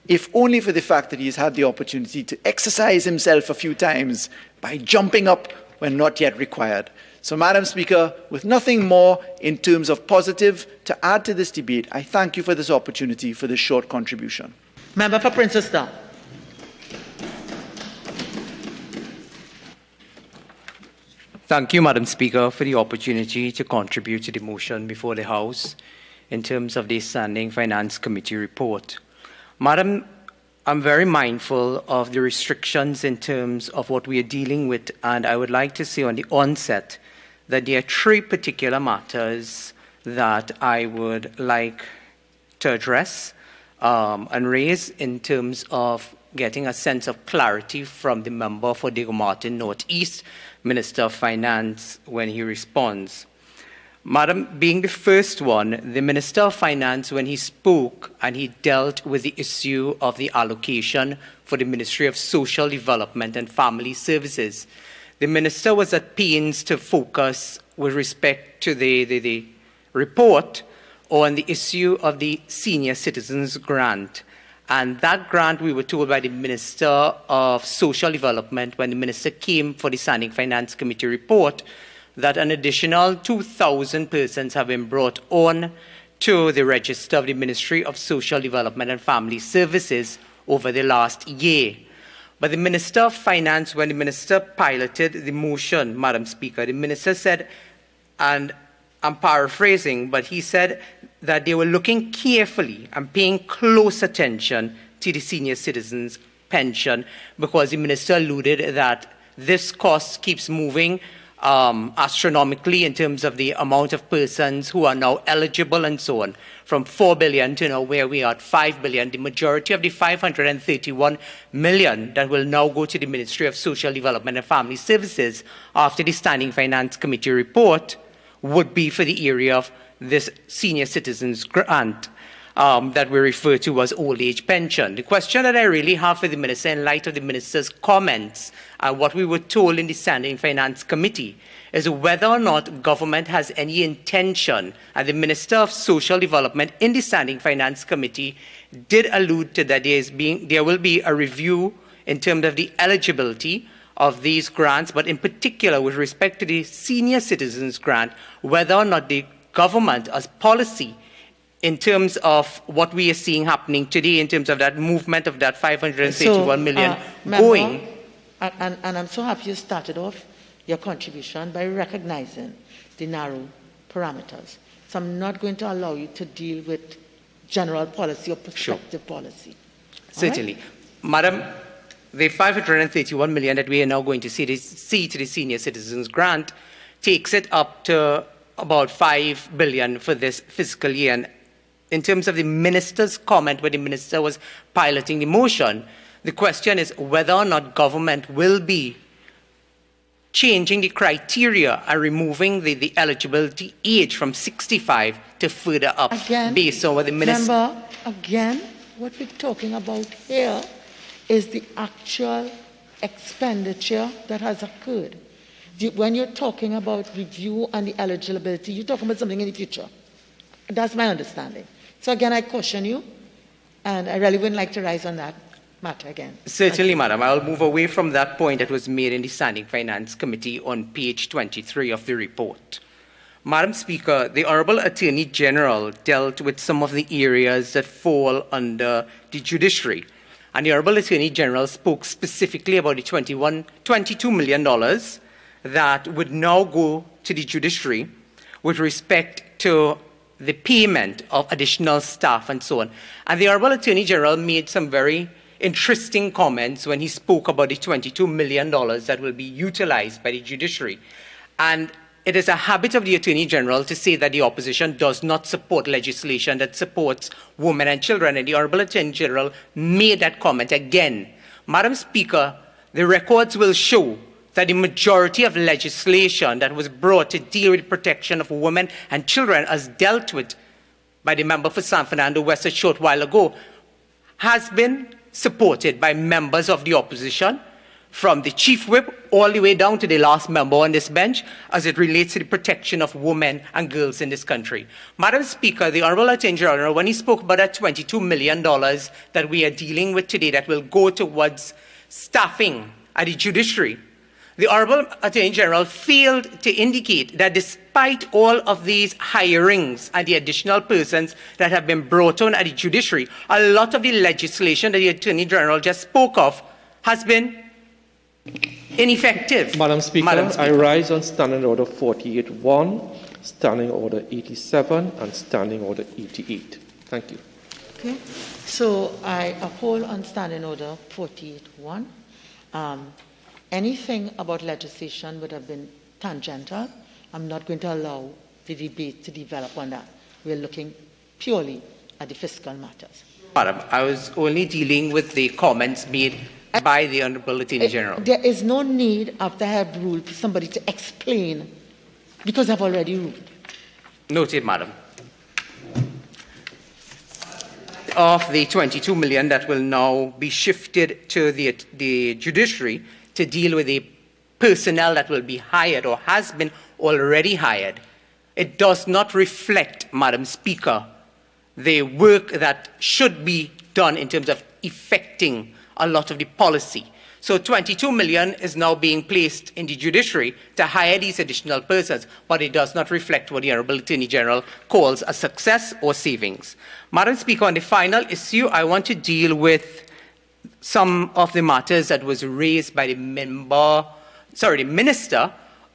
if only for the fact that he has had the opportunity to exercise himself a few times by jumping up when not yet required. So, Madam Speaker, with nothing more in terms of positive to add to this debate, I thank you for this opportunity, for this short contribution. Member for Princess Down. Thank you, Madam Speaker, for the opportunity to contribute to the motion before the House in terms of the Standing Finance Committee report. Madam, I'm very mindful of the restrictions in terms of what we are dealing with, and I would like to say on the onset that there are three particular matters that I would like to address and raise in terms of getting a sense of clarity from the member for Diego Martin Northeast, Minister of Finance, when he responds. Madam, being the first one, the Minister of Finance, when he spoke and he dealt with the issue of the allocation for the Ministry of Social Development and Family Services, the Minister was at pains to focus with respect to the report on the issue of the Senior Citizens Grant. And that grant, we were told by the Minister of Social Development, when the Minister came for the Standing Finance Committee report, that an additional 2,000 persons have been brought on to the register of the Ministry of Social Development and Family Services over the last year. But the Minister of Finance, when the Minister piloted the motion, Madam Speaker, the Minister said, and I'm paraphrasing, but he said that they were looking carefully and paying close attention to the senior citizens' pension, because the Minister alluded that this cost keeps moving astronomically in terms of the amount of persons who are now eligible and so on, from 4 billion to now where we are at 5 billion. The majority of the 531 million that will now go to the Ministry of Social Development and Family Services after the Standing Finance Committee report would be for the area of this senior citizens grant that we refer to as old age pension. The question that I really have for the Minister, in light of the Minister's comments and what we were told in the Standing Finance Committee, is whether or not government has any intention, and the Minister of Social Development in the Standing Finance Committee did allude to that there will be a review in terms of the eligibility of these grants, but in particular with respect to the senior citizens grant, whether or not the government as policy in terms of what we are seeing happening today in terms of that movement of that 531 million going. And I'm so happy you started off your contribution by recognizing the narrow parameters. So I'm not going to allow you to deal with general policy or prospective policy. Certainly. Right? Madam, the 531 million that we are now going to see to the senior citizens grant takes it up to about 5 billion for this fiscal year. And in terms of the Minister's comment when the Minister was piloting the motion, the question is whether or not government will be changing the criteria and removing the eligibility age from 65 to further up based on what the Minister... Remember, again, what we're talking about here is the actual expenditure that has occurred. When you're talking about review and the eligibility, you're talking about something in the future. That's my understanding. So again, I caution you, and I really wouldn't like to rise on that matter again. Certainly, Madam. I'll move away from that point that was made in the Standing Finance Committee on page 23 of the report. Madam Speaker, the Honourable Attorney General dealt with some of the areas that fall under the judiciary. And the Honourable Attorney General spoke specifically about the $22 million that would now go to the judiciary with respect to the payment of additional staff and so on. And the Honorable Attorney General made some very interesting comments when he spoke about the $22 million that will be utilized by the judiciary. And it is a habit of the Attorney General to say that the opposition does not support legislation that supports women and children. And the Honorable Attorney General made that comment again. Madam Speaker, the records will show that the majority of legislation that was brought to deal with the protection of women and children, as dealt with by the member for San Fernando West a short while ago, has been supported by members of the opposition, from the Chief Whip all the way down to the last member on this bench, as it relates to the protection of women and girls in this country. Madam Speaker, the Honourable Attorney General, when he spoke about that $22 million that we are dealing with today that will go towards staffing at the judiciary, the Honourable Attorney General failed to indicate that despite all of these hirings and the additional persons that have been brought on at the judiciary, a lot of the legislation that the Attorney General just spoke of has been ineffective. Madam Speaker, I rise on Standing Order 48-1, Standing Order 87, and Standing Order 88. Thank you. Okay. So I uphold on Standing Order 48-1. Anything about legislation would have been tangential. I'm not going to allow the debate to develop on that. We're looking purely at the fiscal matters. Madam, I was only dealing with the comments made by the Honourable Attorney General. There is no need, after I have ruled, for somebody to explain, because I've already ruled. Noted, Madam. Of the $22 million that will now be shifted to the judiciary to deal with the personnel that will be hired or has been already hired, it does not reflect, Madam Speaker, the work that should be done in terms of effecting a lot of the policy. So $22 million is now being placed in the judiciary to hire these additional persons, but it does not reflect what the Honourable Attorney General calls a success or savings. Madam Speaker, on the final issue, I want to deal with some of the matters that was raised by the Minister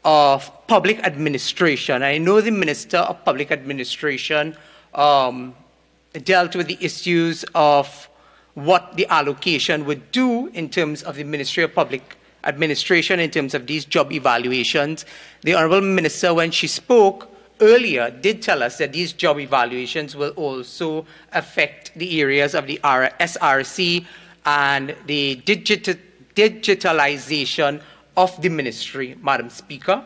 of Public Administration. I know the Minister of Public Administration dealt with the issues of what the allocation would do in terms of the Ministry of Public Administration, in terms of these job evaluations. The Honourable Minister, when she spoke earlier, did tell us that these job evaluations will also affect the areas of the SRC and the digitalization of the ministry, Madam Speaker.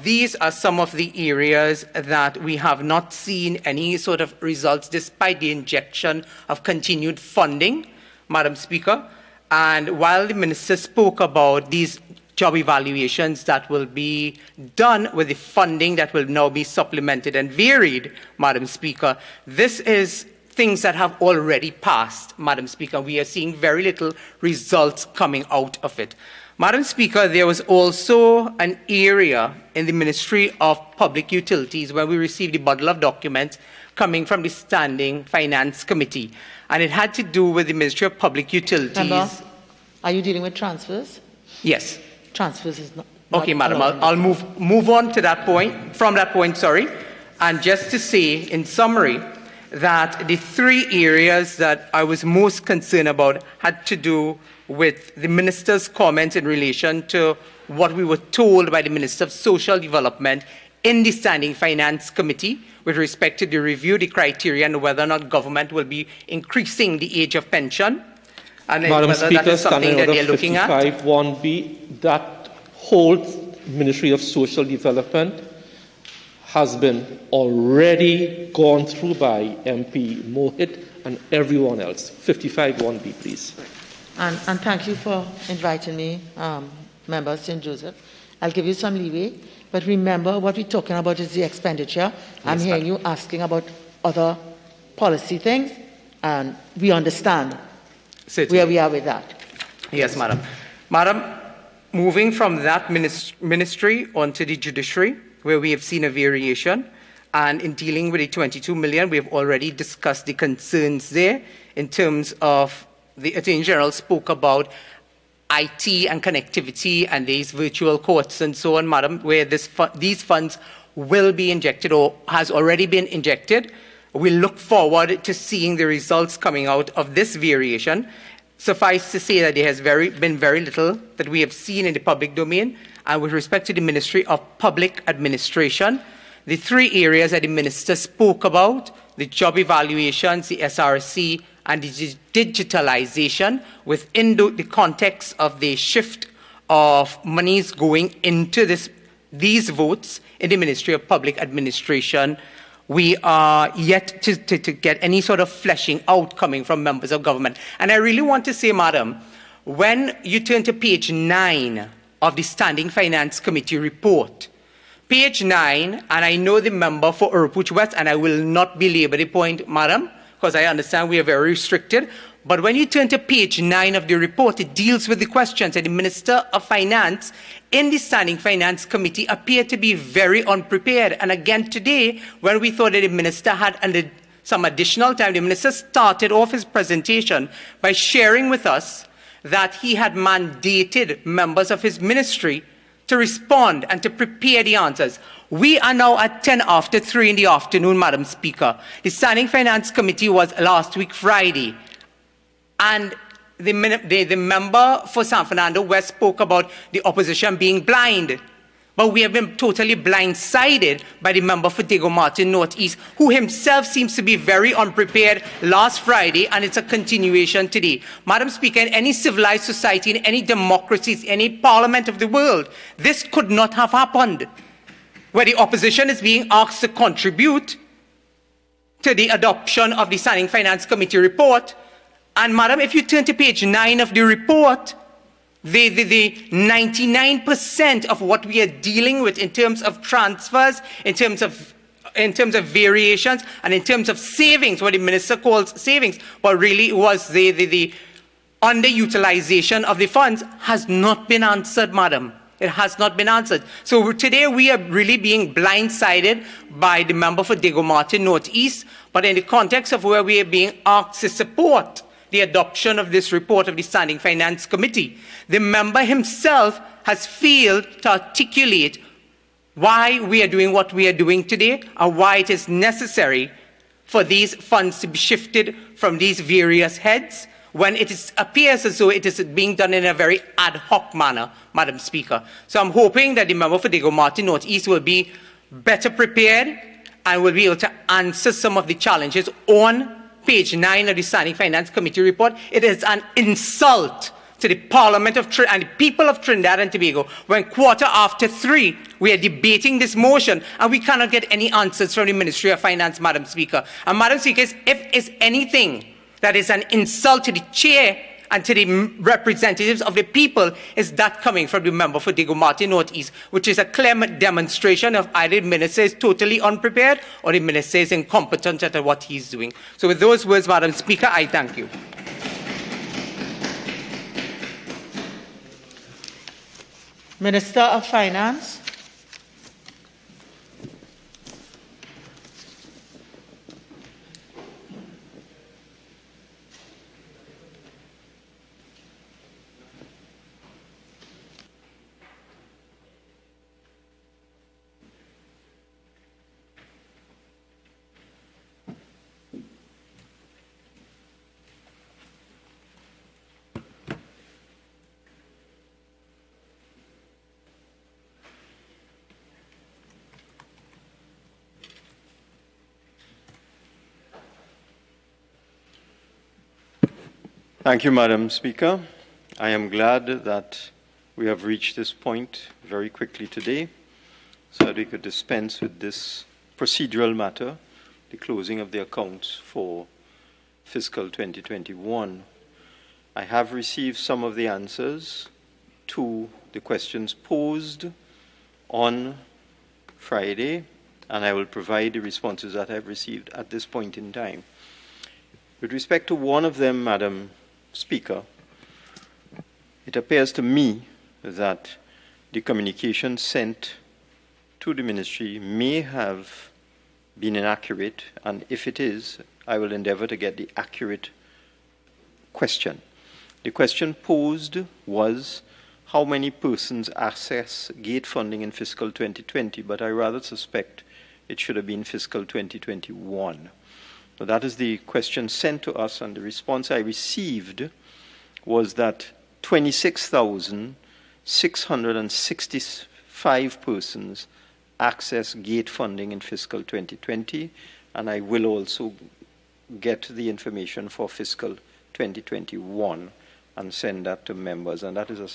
These are some of the areas that we have not seen any sort of results despite the injection of continued funding, Madam Speaker. And while the Minister spoke about these job evaluations that will be done with the funding that will now be supplemented and varied, Madam Speaker, this is things that have already passed, Madam Speaker. We are seeing very little results coming out of it. Madam Speaker, there was also an area in the Ministry of Public Utilities where we received a bundle of documents coming from the Standing Finance Committee, and it had to do with the Ministry of Public Utilities. Member, are you dealing with transfers? Yes. Transfers is not. Okay, Madam, I'll move on to that point, from that point, sorry. And just to say, in summary, that the three areas that I was most concerned about had to do with the Minister's comments in relation to what we were told by the Minister of Social Development in the Standing Finance Committee with respect to the review, the criteria, and whether or not government will be increasing the age of pension. And Madam whether Speaker, that is something Standing that Order they're looking at. 55(1)B, that whole Ministry of Social Development has been already gone through by MP Mohit and everyone else. 55(1)B, please. And thank you for inviting me, Member St. Joseph. I'll give you some leeway, but remember what we're talking about is the expenditure. I'm hearing you asking about other policy things, and we understand where we are with that. Yes, Madam. Madam, moving from that ministry onto the judiciary, where we have seen a variation, and in dealing with the $22 million, we have already discussed the concerns there in terms of the Attorney General spoke about IT and connectivity and these virtual courts and so on, Madam, where these funds will be injected or has already been injected. We look forward to seeing the results coming out of this variation. Suffice to say that there has been very little that we have seen in the public domain. And with respect to the Ministry of Public Administration, the three areas that the Minister spoke about, the job evaluations, the SRC, and the digitalization within the context of the shift of monies going into these votes in the Ministry of Public Administration, we are yet to get any sort of fleshing out coming from members of government. And I really want to say, Madam, when you turn to page 9 of the Standing Finance Committee report, page 9, and I know the member for Urupuch West, and I will not belabor the point, Madam, because I understand we are very restricted, but when you turn to page 9 of the report, it deals with the questions that the Minister of Finance in the Standing Finance Committee appeared to be very unprepared. And again today, when we thought that the Minister had some additional time, the Minister started off his presentation by sharing with us that he had mandated members of his ministry to respond and to prepare the answers. We are now at 10 after 3 in the afternoon, Madam Speaker. The Standing Finance Committee was last week Friday, and the member for San Fernando West spoke about the opposition being blind. But we have been totally blindsided by the member for Diego Martin Northeast, who himself seems to be very unprepared last Friday, and it's a continuation today. Madam Speaker, in any civilized society, in any democracies, any parliament of the world, this could not have happened, where the opposition is being asked to contribute to the adoption of the Standing Finance Committee report. And Madam, if you turn to page 9 of the report, the 99% of what we are dealing with in terms of transfers, in terms of variations, and in terms of savings, what the minister calls savings, but really was the underutilization of the funds, has not been answered, Madam. It has not been answered. So today we are really being blindsided by the member for Diego Martin Northeast, but in the context of where we are being asked to support the adoption of this report of the Standing Finance Committee, the member himself has failed to articulate why we are doing what we are doing today and why it is necessary for these funds to be shifted from these various heads when it appears as though it is being done in a very ad hoc manner, Madam Speaker. So I'm hoping that the member for Diego Martin Northeast will be better prepared and will be able to answer some of the challenges on page 9 of the Standing Finance Committee report. It is an insult to the Parliament of and the people of Trinidad and Tobago when 3:15 we are debating this motion and we cannot get any answers from the Ministry of Finance, Madam Speaker. And Madam Speaker, if it's anything that is an insult to the chair and to the representatives of the people, is that coming from the member for Diego Martin Northeast, which is a clear demonstration of either the minister is totally unprepared or the minister is incompetent at what he's doing. So with those words, Madam Speaker, I thank you. Minister of Finance. Thank you, Madam Speaker. I am glad that we have reached this point very quickly today so that we could dispense with this procedural matter, the closing of the accounts for fiscal 2021. I have received some of the answers to the questions posed on Friday, and I will provide the responses that I have received at this point in time. With respect to one of them, Madam Speaker, it appears to me that the communication sent to the ministry may have been inaccurate, and if it is, I will endeavor to get the accurate question. The question posed was how many persons access gate funding in fiscal 2020, but I rather suspect it should have been fiscal 2021. So that is the question sent to us, and the response I received was that 26,665 persons access gate funding in fiscal 2020, and I will also get the information for fiscal 2021 and send that to members. And that is a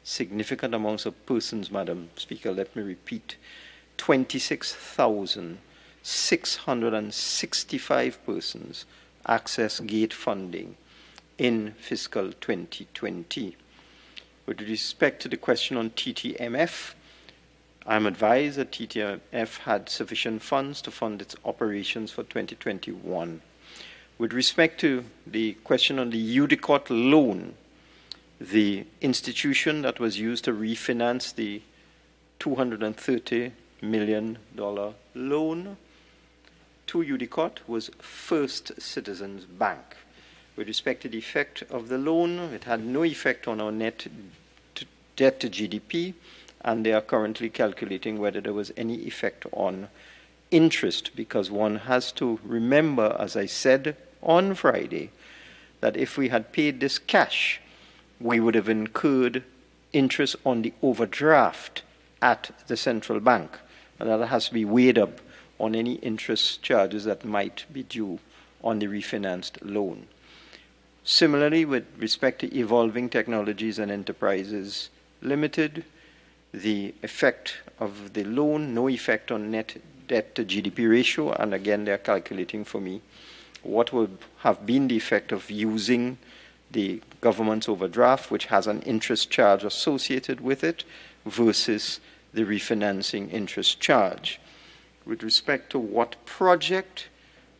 significant amount of persons, Madam Speaker. Let me repeat, 26,665 persons access gate funding in fiscal 2020. With respect to the question on TTMF, I'm advised that TTMF had sufficient funds to fund its operations for 2021. With respect to the question on the UDICOT loan, the institution that was used to refinance the $230 million loan to UDICOT was First Citizens Bank. With respect to the effect of the loan, it had no effect on our net debt to GDP, and they are currently calculating whether there was any effect on interest, because one has to remember, as I said on Friday, that if we had paid this cash, we would have incurred interest on the overdraft at the central bank, and that has to be weighed up on any interest charges that might be due on the refinanced loan. Similarly, with respect to Evolving Technologies and Enterprises Limited, the effect of the loan, no effect on net debt to GDP ratio, and again they are calculating for me what would have been the effect of using the government's overdraft, which has an interest charge associated with it, versus the refinancing interest charge. With respect to what project,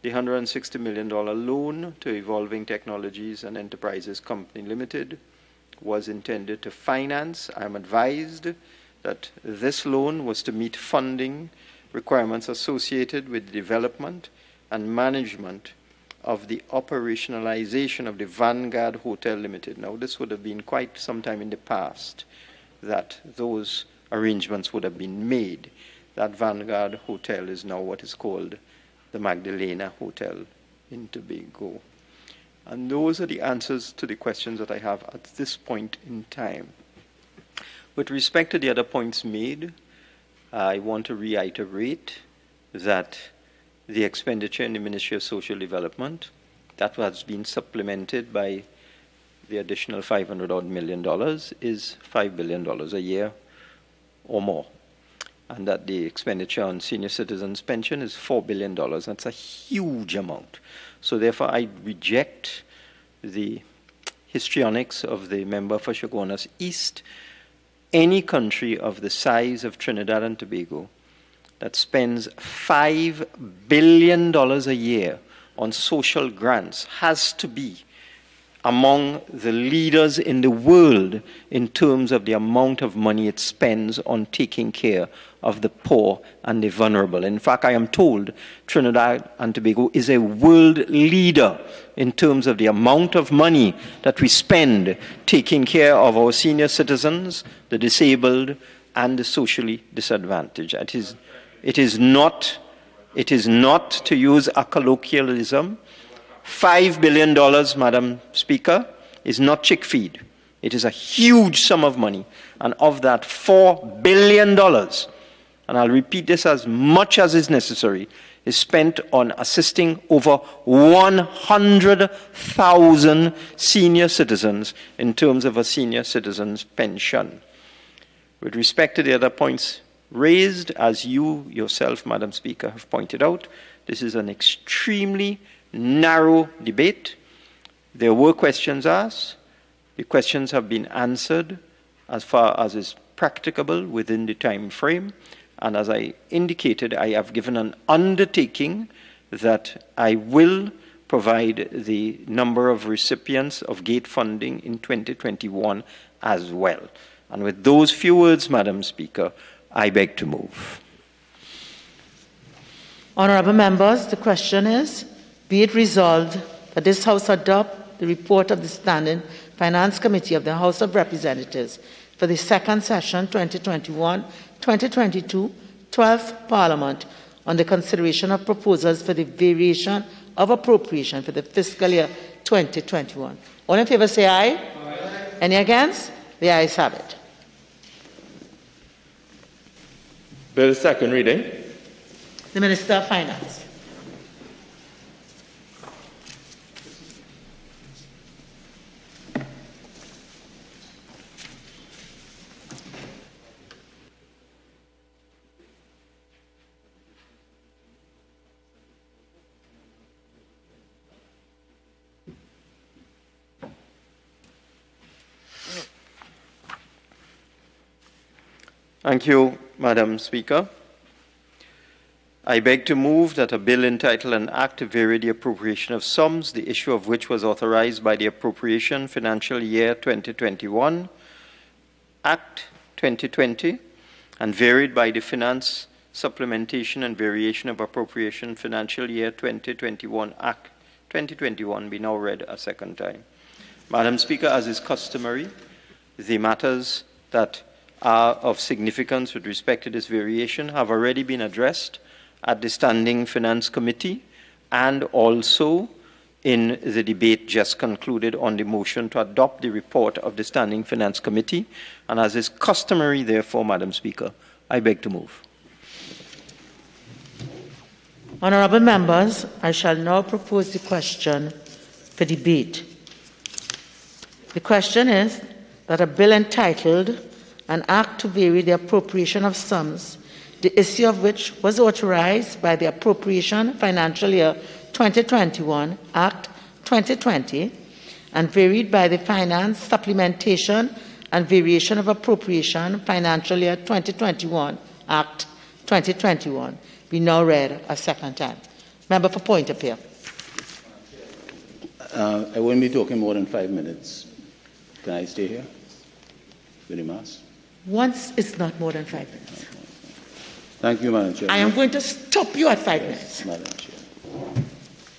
the $160 million loan to Evolving Technologies and Enterprises Company Limited was intended to finance. I'm advised that this loan was to meet funding requirements associated with the development and management of the operationalization of the Vanguard Hotel Limited. Now, this would have been quite some time in the past that those arrangements would have been made. That Vanguard Hotel is now what is called the Magdalena Hotel in Tobago. And those are the answers to the questions that I have at this point in time. With respect to the other points made, I want to reiterate that the expenditure in the Ministry of Social Development, that has been supplemented by the additional $500 million, is $5 billion a year or more. And that the expenditure on senior citizens' pension is $4 billion. That's a huge amount. So therefore, I reject the histrionics of the member for Chaguanas East. Any country of the size of Trinidad and Tobago that spends $5 billion a year on social grants has to be among the leaders in the world in terms of the amount of money it spends on taking care of the poor and the vulnerable. In fact, I am told Trinidad and Tobago is a world leader in terms of the amount of money that we spend taking care of our senior citizens, the disabled, and the socially disadvantaged. It is not, to use a colloquialism, $5 billion, Madam Speaker, is not chick feed. It is a huge sum of money. And of that, $4 billion, and I'll repeat this as much as is necessary, is spent on assisting over 100,000 senior citizens in terms of a senior citizen's pension. With respect to the other points raised, as you yourself, Madam Speaker, have pointed out, this is an extremely narrow debate. There were questions asked. The questions have been answered as far as is practicable within the time frame. And as I indicated, I have given an undertaking that I will provide the number of recipients of gate funding in 2021 as well. And with those few words, Madam Speaker, I beg to move. Honourable members, the question is, be it resolved that this House adopt the report of the Standing Finance Committee of the House of Representatives for the second session 2021-2022 12th Parliament on the consideration of proposals for the variation of appropriation for the fiscal year 2021. All in favour say aye. Aye. Any against? The ayes have it. Bill second reading. The Minister of Finance. Thank you, Madam Speaker. I beg to move that a bill entitled An Act to Vary the Appropriation of Sums, the issue of which was authorized by the Appropriation Financial Year 2021, Act 2020, and varied by the Finance Supplementation and Variation of Appropriation Financial Year 2021, Act 2021, be now read a second time. Madam Speaker, as is customary, the matters that are of significance with respect to this variation have already been addressed at the Standing Finance Committee and also in the debate just concluded on the motion to adopt the report of the Standing Finance Committee. And as is customary, therefore, Madam Speaker, I beg to move. Honourable members, I shall now propose the question for debate. The question is that a bill entitled An Act to Vary the Appropriation of Sums, the issue of which was authorized by the Appropriation Financial Year 2021, Act 2020, and varied by the Finance Supplementation and Variation of Appropriation Financial Year 2021, Act 2021, be now read a second time. Member for point of order. I won't be talking more than 5 minutes. Can I stay here? Very much. Once it's not more than 5 minutes. Thank you, Madam Chair. I am going to stop you at 5 minutes. Madam Chair.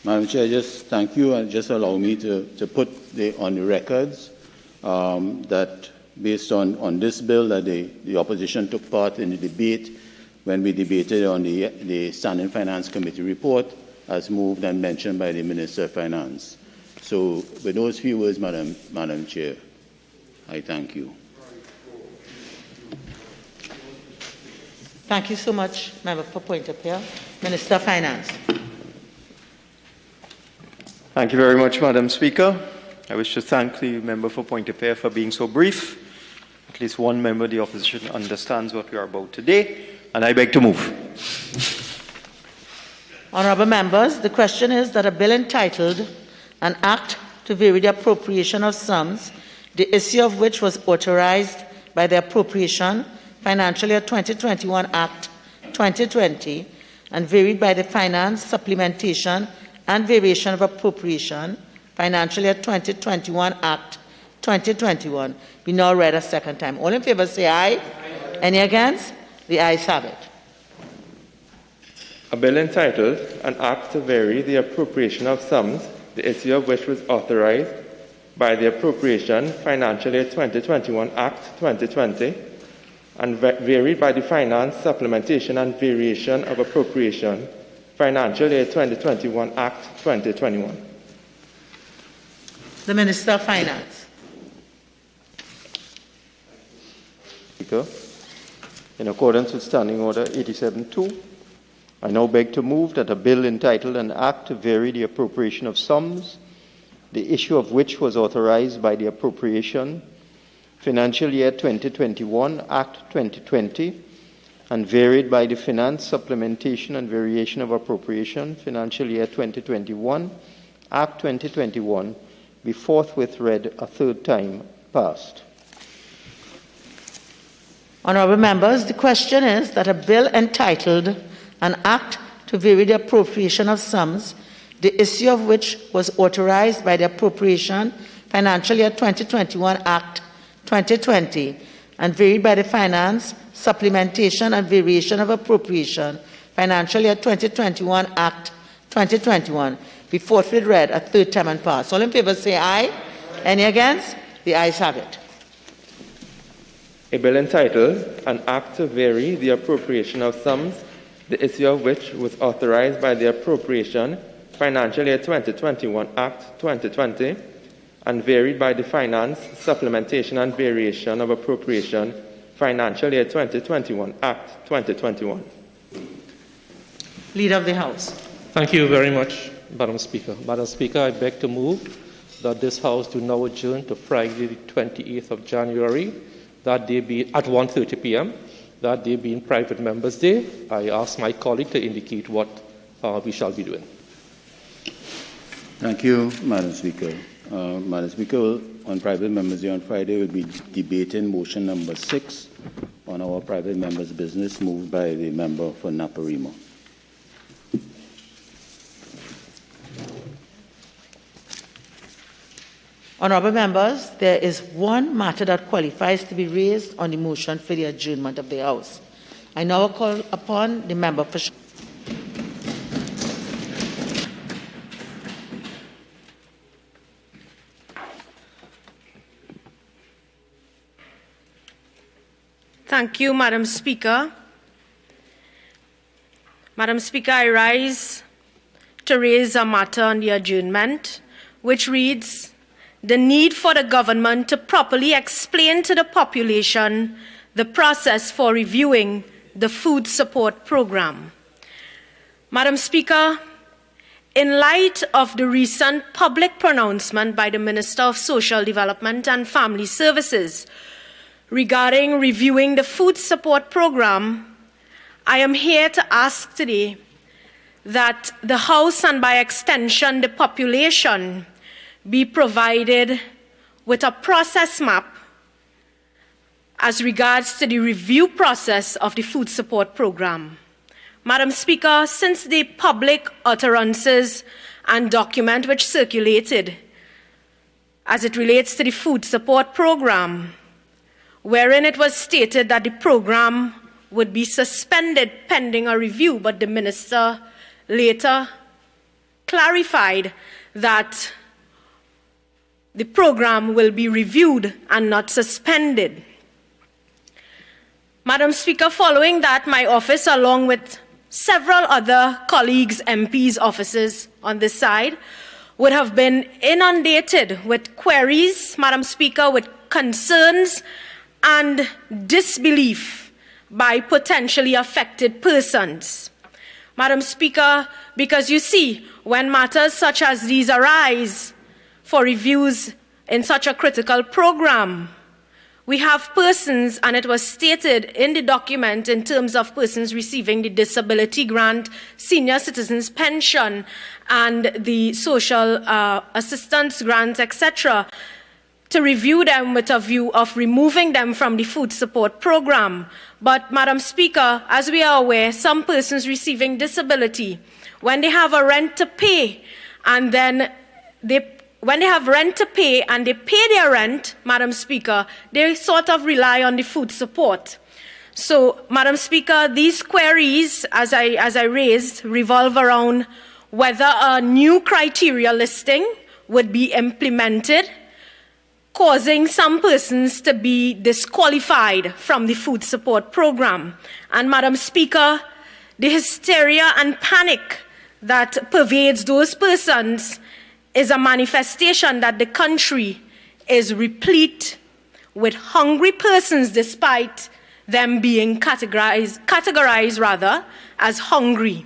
Madam Chair, just thank you and just allow me to put on the records that based on this bill that the opposition took part in the debate when we debated on the Standing Finance Committee report as moved and mentioned by the Minister of Finance. So with those few words, Madam Chair, I thank you. Thank you so much, Member for point of order. Minister of Finance. Thank you very much, Madam Speaker. I wish to thank the member for point of order for being so brief. At least one member of the opposition understands what we are about today, and I beg to move. Honourable members, the question is that a bill entitled An Act to Vary the Appropriation of Sums, the issue of which was authorized by the Appropriation Financial Year 2021 Act 2020 and varied by the Finance Supplementation and Variation of Appropriation Financial Year 2021 Act 2021 be now read a second time. All in favour say aye. Aye. Any against? The ayes have it. A bill entitled An Act to Vary the Appropriation of Sums, the issue of which was authorized by the Appropriation Financial Year 2021 Act 2020 and varied by the Finance Supplementation and Variation of Appropriation Financial Year 2021 Act 2021. The Minister of Finance. Speaker, in accordance with Standing Order 87.2, I now beg to move that a bill entitled An Act to Vary the Appropriation of Sums, the issue of which was authorized by the Appropriation Financial Year 2021 Act 2020 and varied by the Finance Supplementation and Variation of Appropriation Financial Year 2021 Act 2021 be forthwith read a third time passed. Honourable members, the question is that a bill entitled An Act to Vary the Appropriation of Sums, the issue of which was authorized by the Appropriation Financial Year 2021 Act 2020 and varied by the Finance Supplementation and Variation of Appropriation Financial Year 2021 Act 2021 be forthwith read a third time and passed. All in favour say aye. Any against? The ayes have it. A bill entitled An Act to Vary the Appropriation of Sums, the issue of which was authorized by the Appropriation Financial Year 2021 Act 2020 and varied by the Finance, Supplementation and Variation of Appropriation Financial Year 2021 Act 2021. Leader of the House. Thank you very much, Madam Speaker. Madam Speaker, I beg to move that this House do now adjourn to Friday, the 28th of January, that day be at 1:30 p.m., that day being Private Members' Day. I ask my colleague to indicate what we shall be doing. Thank you, Madam Speaker. Madam Speaker, on Private Members' Day on Friday, we'll be debating motion number 6 on our private members' business, moved by the member for Naparima. Honourable members, there is one matter that qualifies to be raised on the motion for the adjournment of the House. I now call upon the member for... Thank you, Madam Speaker. Madam Speaker, I rise to raise a matter on the adjournment, which reads, the need for the government to properly explain to the population the process for reviewing the food support program. Madam Speaker, in light of the recent public pronouncement by the Minister of Social Development and Family Services regarding reviewing the food support program, I am here to ask today that the House and by extension the population be provided with a process map as regards to the review process of the food support program. Madam Speaker, since the public utterances and document which circulated as it relates to the food support program, wherein it was stated that the program would be suspended pending a review, but the minister later clarified that the program will be reviewed and not suspended. Madam Speaker, following that, my office, along with several other colleagues, MPs' offices on this side, would have been inundated with queries, Madam Speaker, with concerns and disbelief by potentially affected persons. Madam Speaker, because you see, when matters such as these arise for reviews in such a critical program, we have persons, and it was stated in the document in terms of persons receiving the disability grant, senior citizens pension, and the social assistance grant, etc., to review them with a view of removing them from the food support program. But, Madam Speaker, as we are aware, some persons receiving disability, when they have a rent to pay, and then when they have rent to pay and they pay their rent, Madam Speaker, they sort of rely on the food support. So, Madam Speaker, these queries, as I raised, revolve around whether a new criteria listing would be implemented, causing some persons to be disqualified from the food support program. And, Madam Speaker, the hysteria and panic that pervades those persons is a manifestation that the country is replete with hungry persons despite them being categorized as hungry.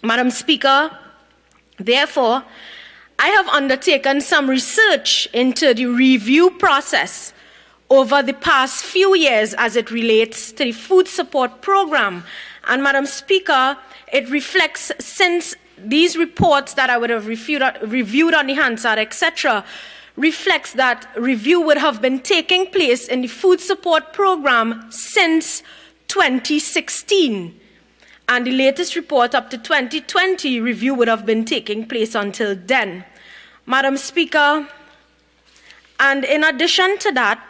Madam Speaker, therefore, I have undertaken some research into the review process over the past few years as it relates to the food support program. And Madam Speaker, it reflects, since these reports that I would have reviewed on the Hansard, etc., reflects that review would have been taking place in the food support program since 2016. And the latest report up to 2020 review would have been taking place until then. Madam Speaker, and in addition to that,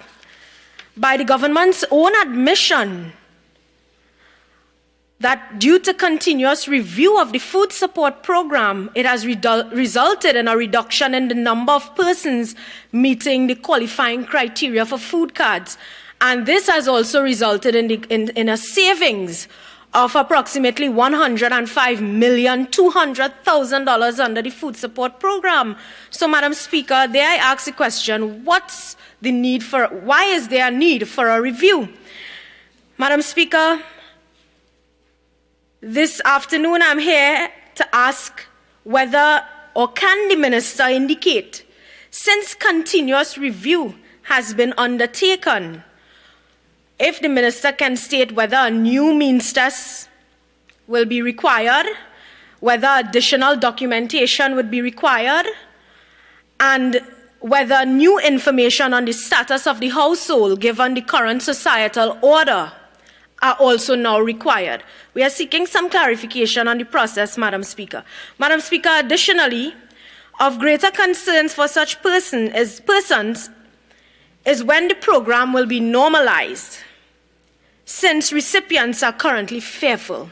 by the government's own admission, that due to continuous review of the food support program, it has resulted in a reduction in the number of persons meeting the qualifying criteria for food cards. And this has also resulted in a savings of approximately $105,200,000 under the food support program. So, Madam Speaker, there I ask the question, why is there a need for a review? Madam Speaker, this afternoon I'm here to ask whether or can the Minister indicate, since continuous review has been undertaken, if the Minister can state whether a new means test will be required, whether additional documentation would be required, and whether new information on the status of the household given the current societal order are also now required. We are seeking some clarification on the process, Madam Speaker. Madam Speaker, additionally, of greater concerns for such persons is when the program will be normalized, since recipients are currently fearful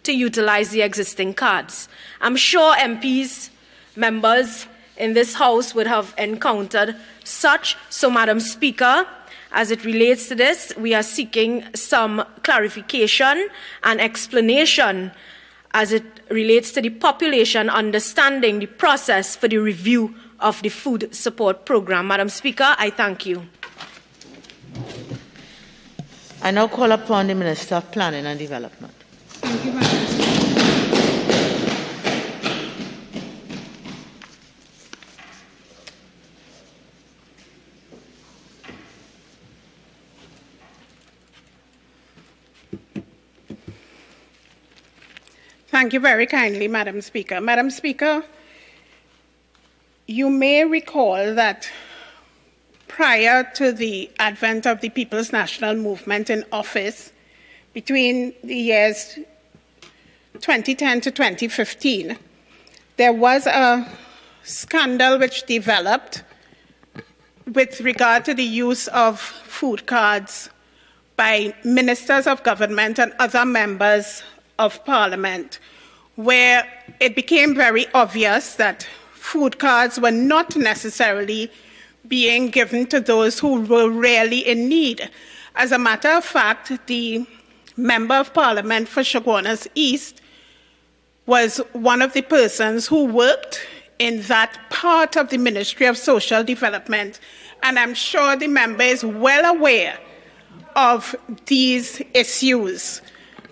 to utilize the existing cards. I'm sure MPs, members in this House would have encountered such. So, Madam Speaker, as it relates to this, we are seeking some clarification and explanation as it relates to the population understanding the process for the review of the food support program. Madam Speaker, I thank you. I now call upon the Minister of Planning and Development. Thank you, Madam Speaker. Thank you very kindly, Madam Speaker. Madam Speaker, you may recall that prior to the advent of the People's National Movement in office, between the years 2010 to 2015, there was a scandal which developed with regard to the use of food cards by ministers of government and other members of Parliament, where it became very obvious that food cards were not necessarily being given to those who were really in need. As a matter of fact, the Member of Parliament for Chaguanas East was one of the persons who worked in that part of the Ministry of Social Development, and I'm sure the member is well aware of these issues,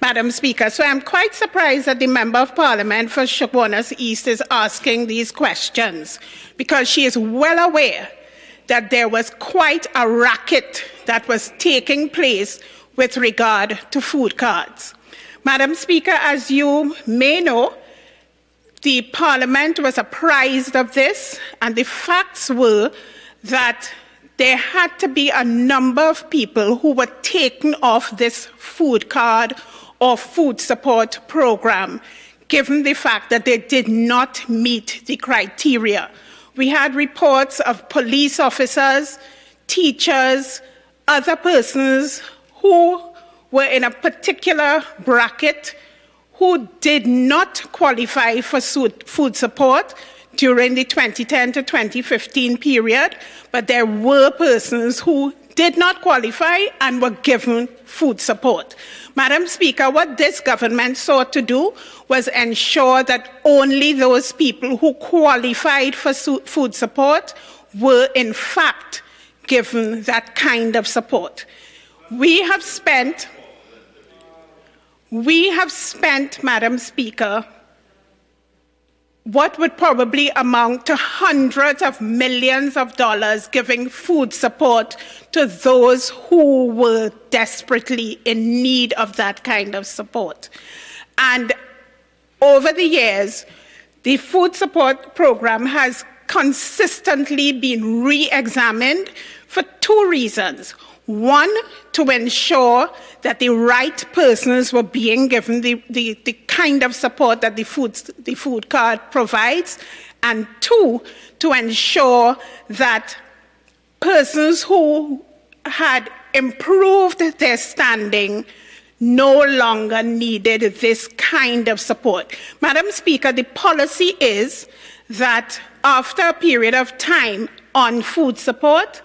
Madam Speaker. So I'm quite surprised that the Member of Parliament for Chaguanas East is asking these questions, because she is well aware that there was quite a racket that was taking place with regard to food cards. Madam Speaker, as you may know, the Parliament was apprised of this, and the facts were that there had to be a number of people who were taken off this food card or food support program, given the fact that they did not meet the criteria. We had reports of police officers, teachers, other persons who were in a particular bracket who did not qualify for food support during the 2010 to 2015 period, but there were persons who did not qualify and were given food support. Madam Speaker, what this government sought to do was ensure that only those people who qualified for food support were in fact given that kind of support. We have spent, Madam Speaker, what would probably amount to hundreds of millions of dollars giving food support to those who were desperately in need of that kind of support. And over the years, the food support program has consistently been re-examined for two reasons. One, to ensure that the right persons were being given the kind of support that the food card provides, and two, to ensure that persons who had improved their standing no longer needed this kind of support. Madam Speaker, the policy is that after a period of time on food support,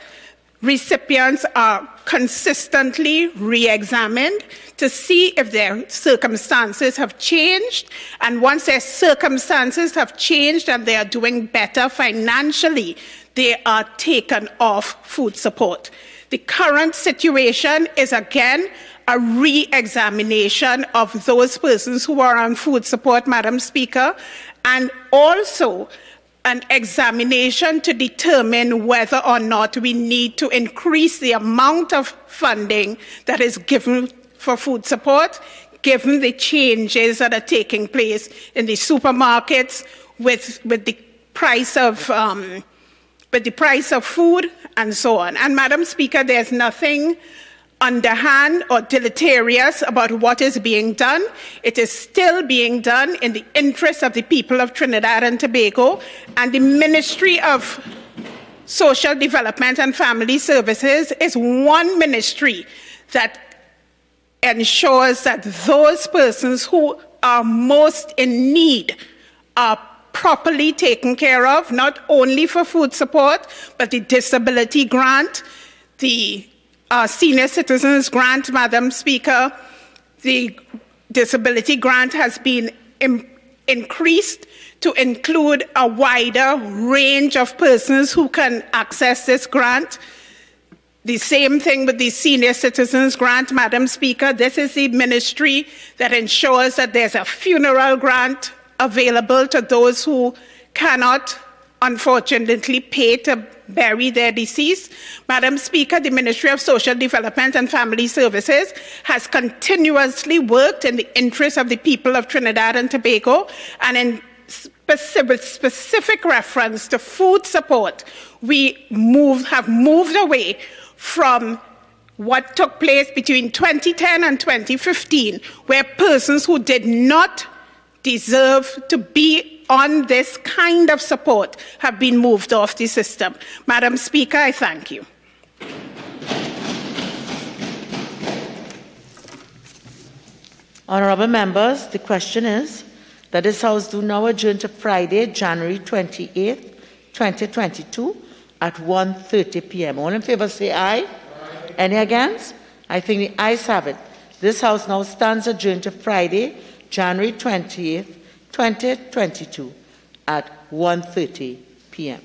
recipients are consistently re-examined to see if their circumstances have changed. And once their circumstances have changed and they are doing better financially, they are taken off food support. The current situation is, again, a re-examination of those persons who are on food support, Madam Speaker, and also an examination to determine whether or not we need to increase the amount of funding that is given for food support, given the changes that are taking place in the supermarkets with the price of food and so on. And Madam Speaker, there's nothing underhand or deleterious about what is being done. It is still being done in the interest of the people of Trinidad and Tobago, and the Ministry of Social Development and Family Services is one ministry that ensures that those persons who are most in need are properly taken care of, not only for food support, but the disability grant, the senior citizens grant, Madam Speaker. The disability grant has been increased to include a wider range of persons who can access this grant. The same thing with the senior citizens grant, Madam Speaker. This is the ministry that ensures that there's a funeral grant available to those who cannot, unfortunately, pay to bury their deceased. Madam Speaker, the Ministry of Social Development and Family Services has continuously worked in the interest of the people of Trinidad and Tobago, and in specific reference to food support, we have moved away from what took place between 2010 and 2015, where persons who did not deserve to be on this kind of support have been moved off the system. Madam Speaker, I thank you. Honourable members, the question is that this House do now adjourn to Friday, January 28th, 2022 at 1:30 p.m. All in favour say aye. Aye. Any against? I think the ayes have it. This House now stands adjourned to Friday, January 28th, 2022 at 1:30 p.m.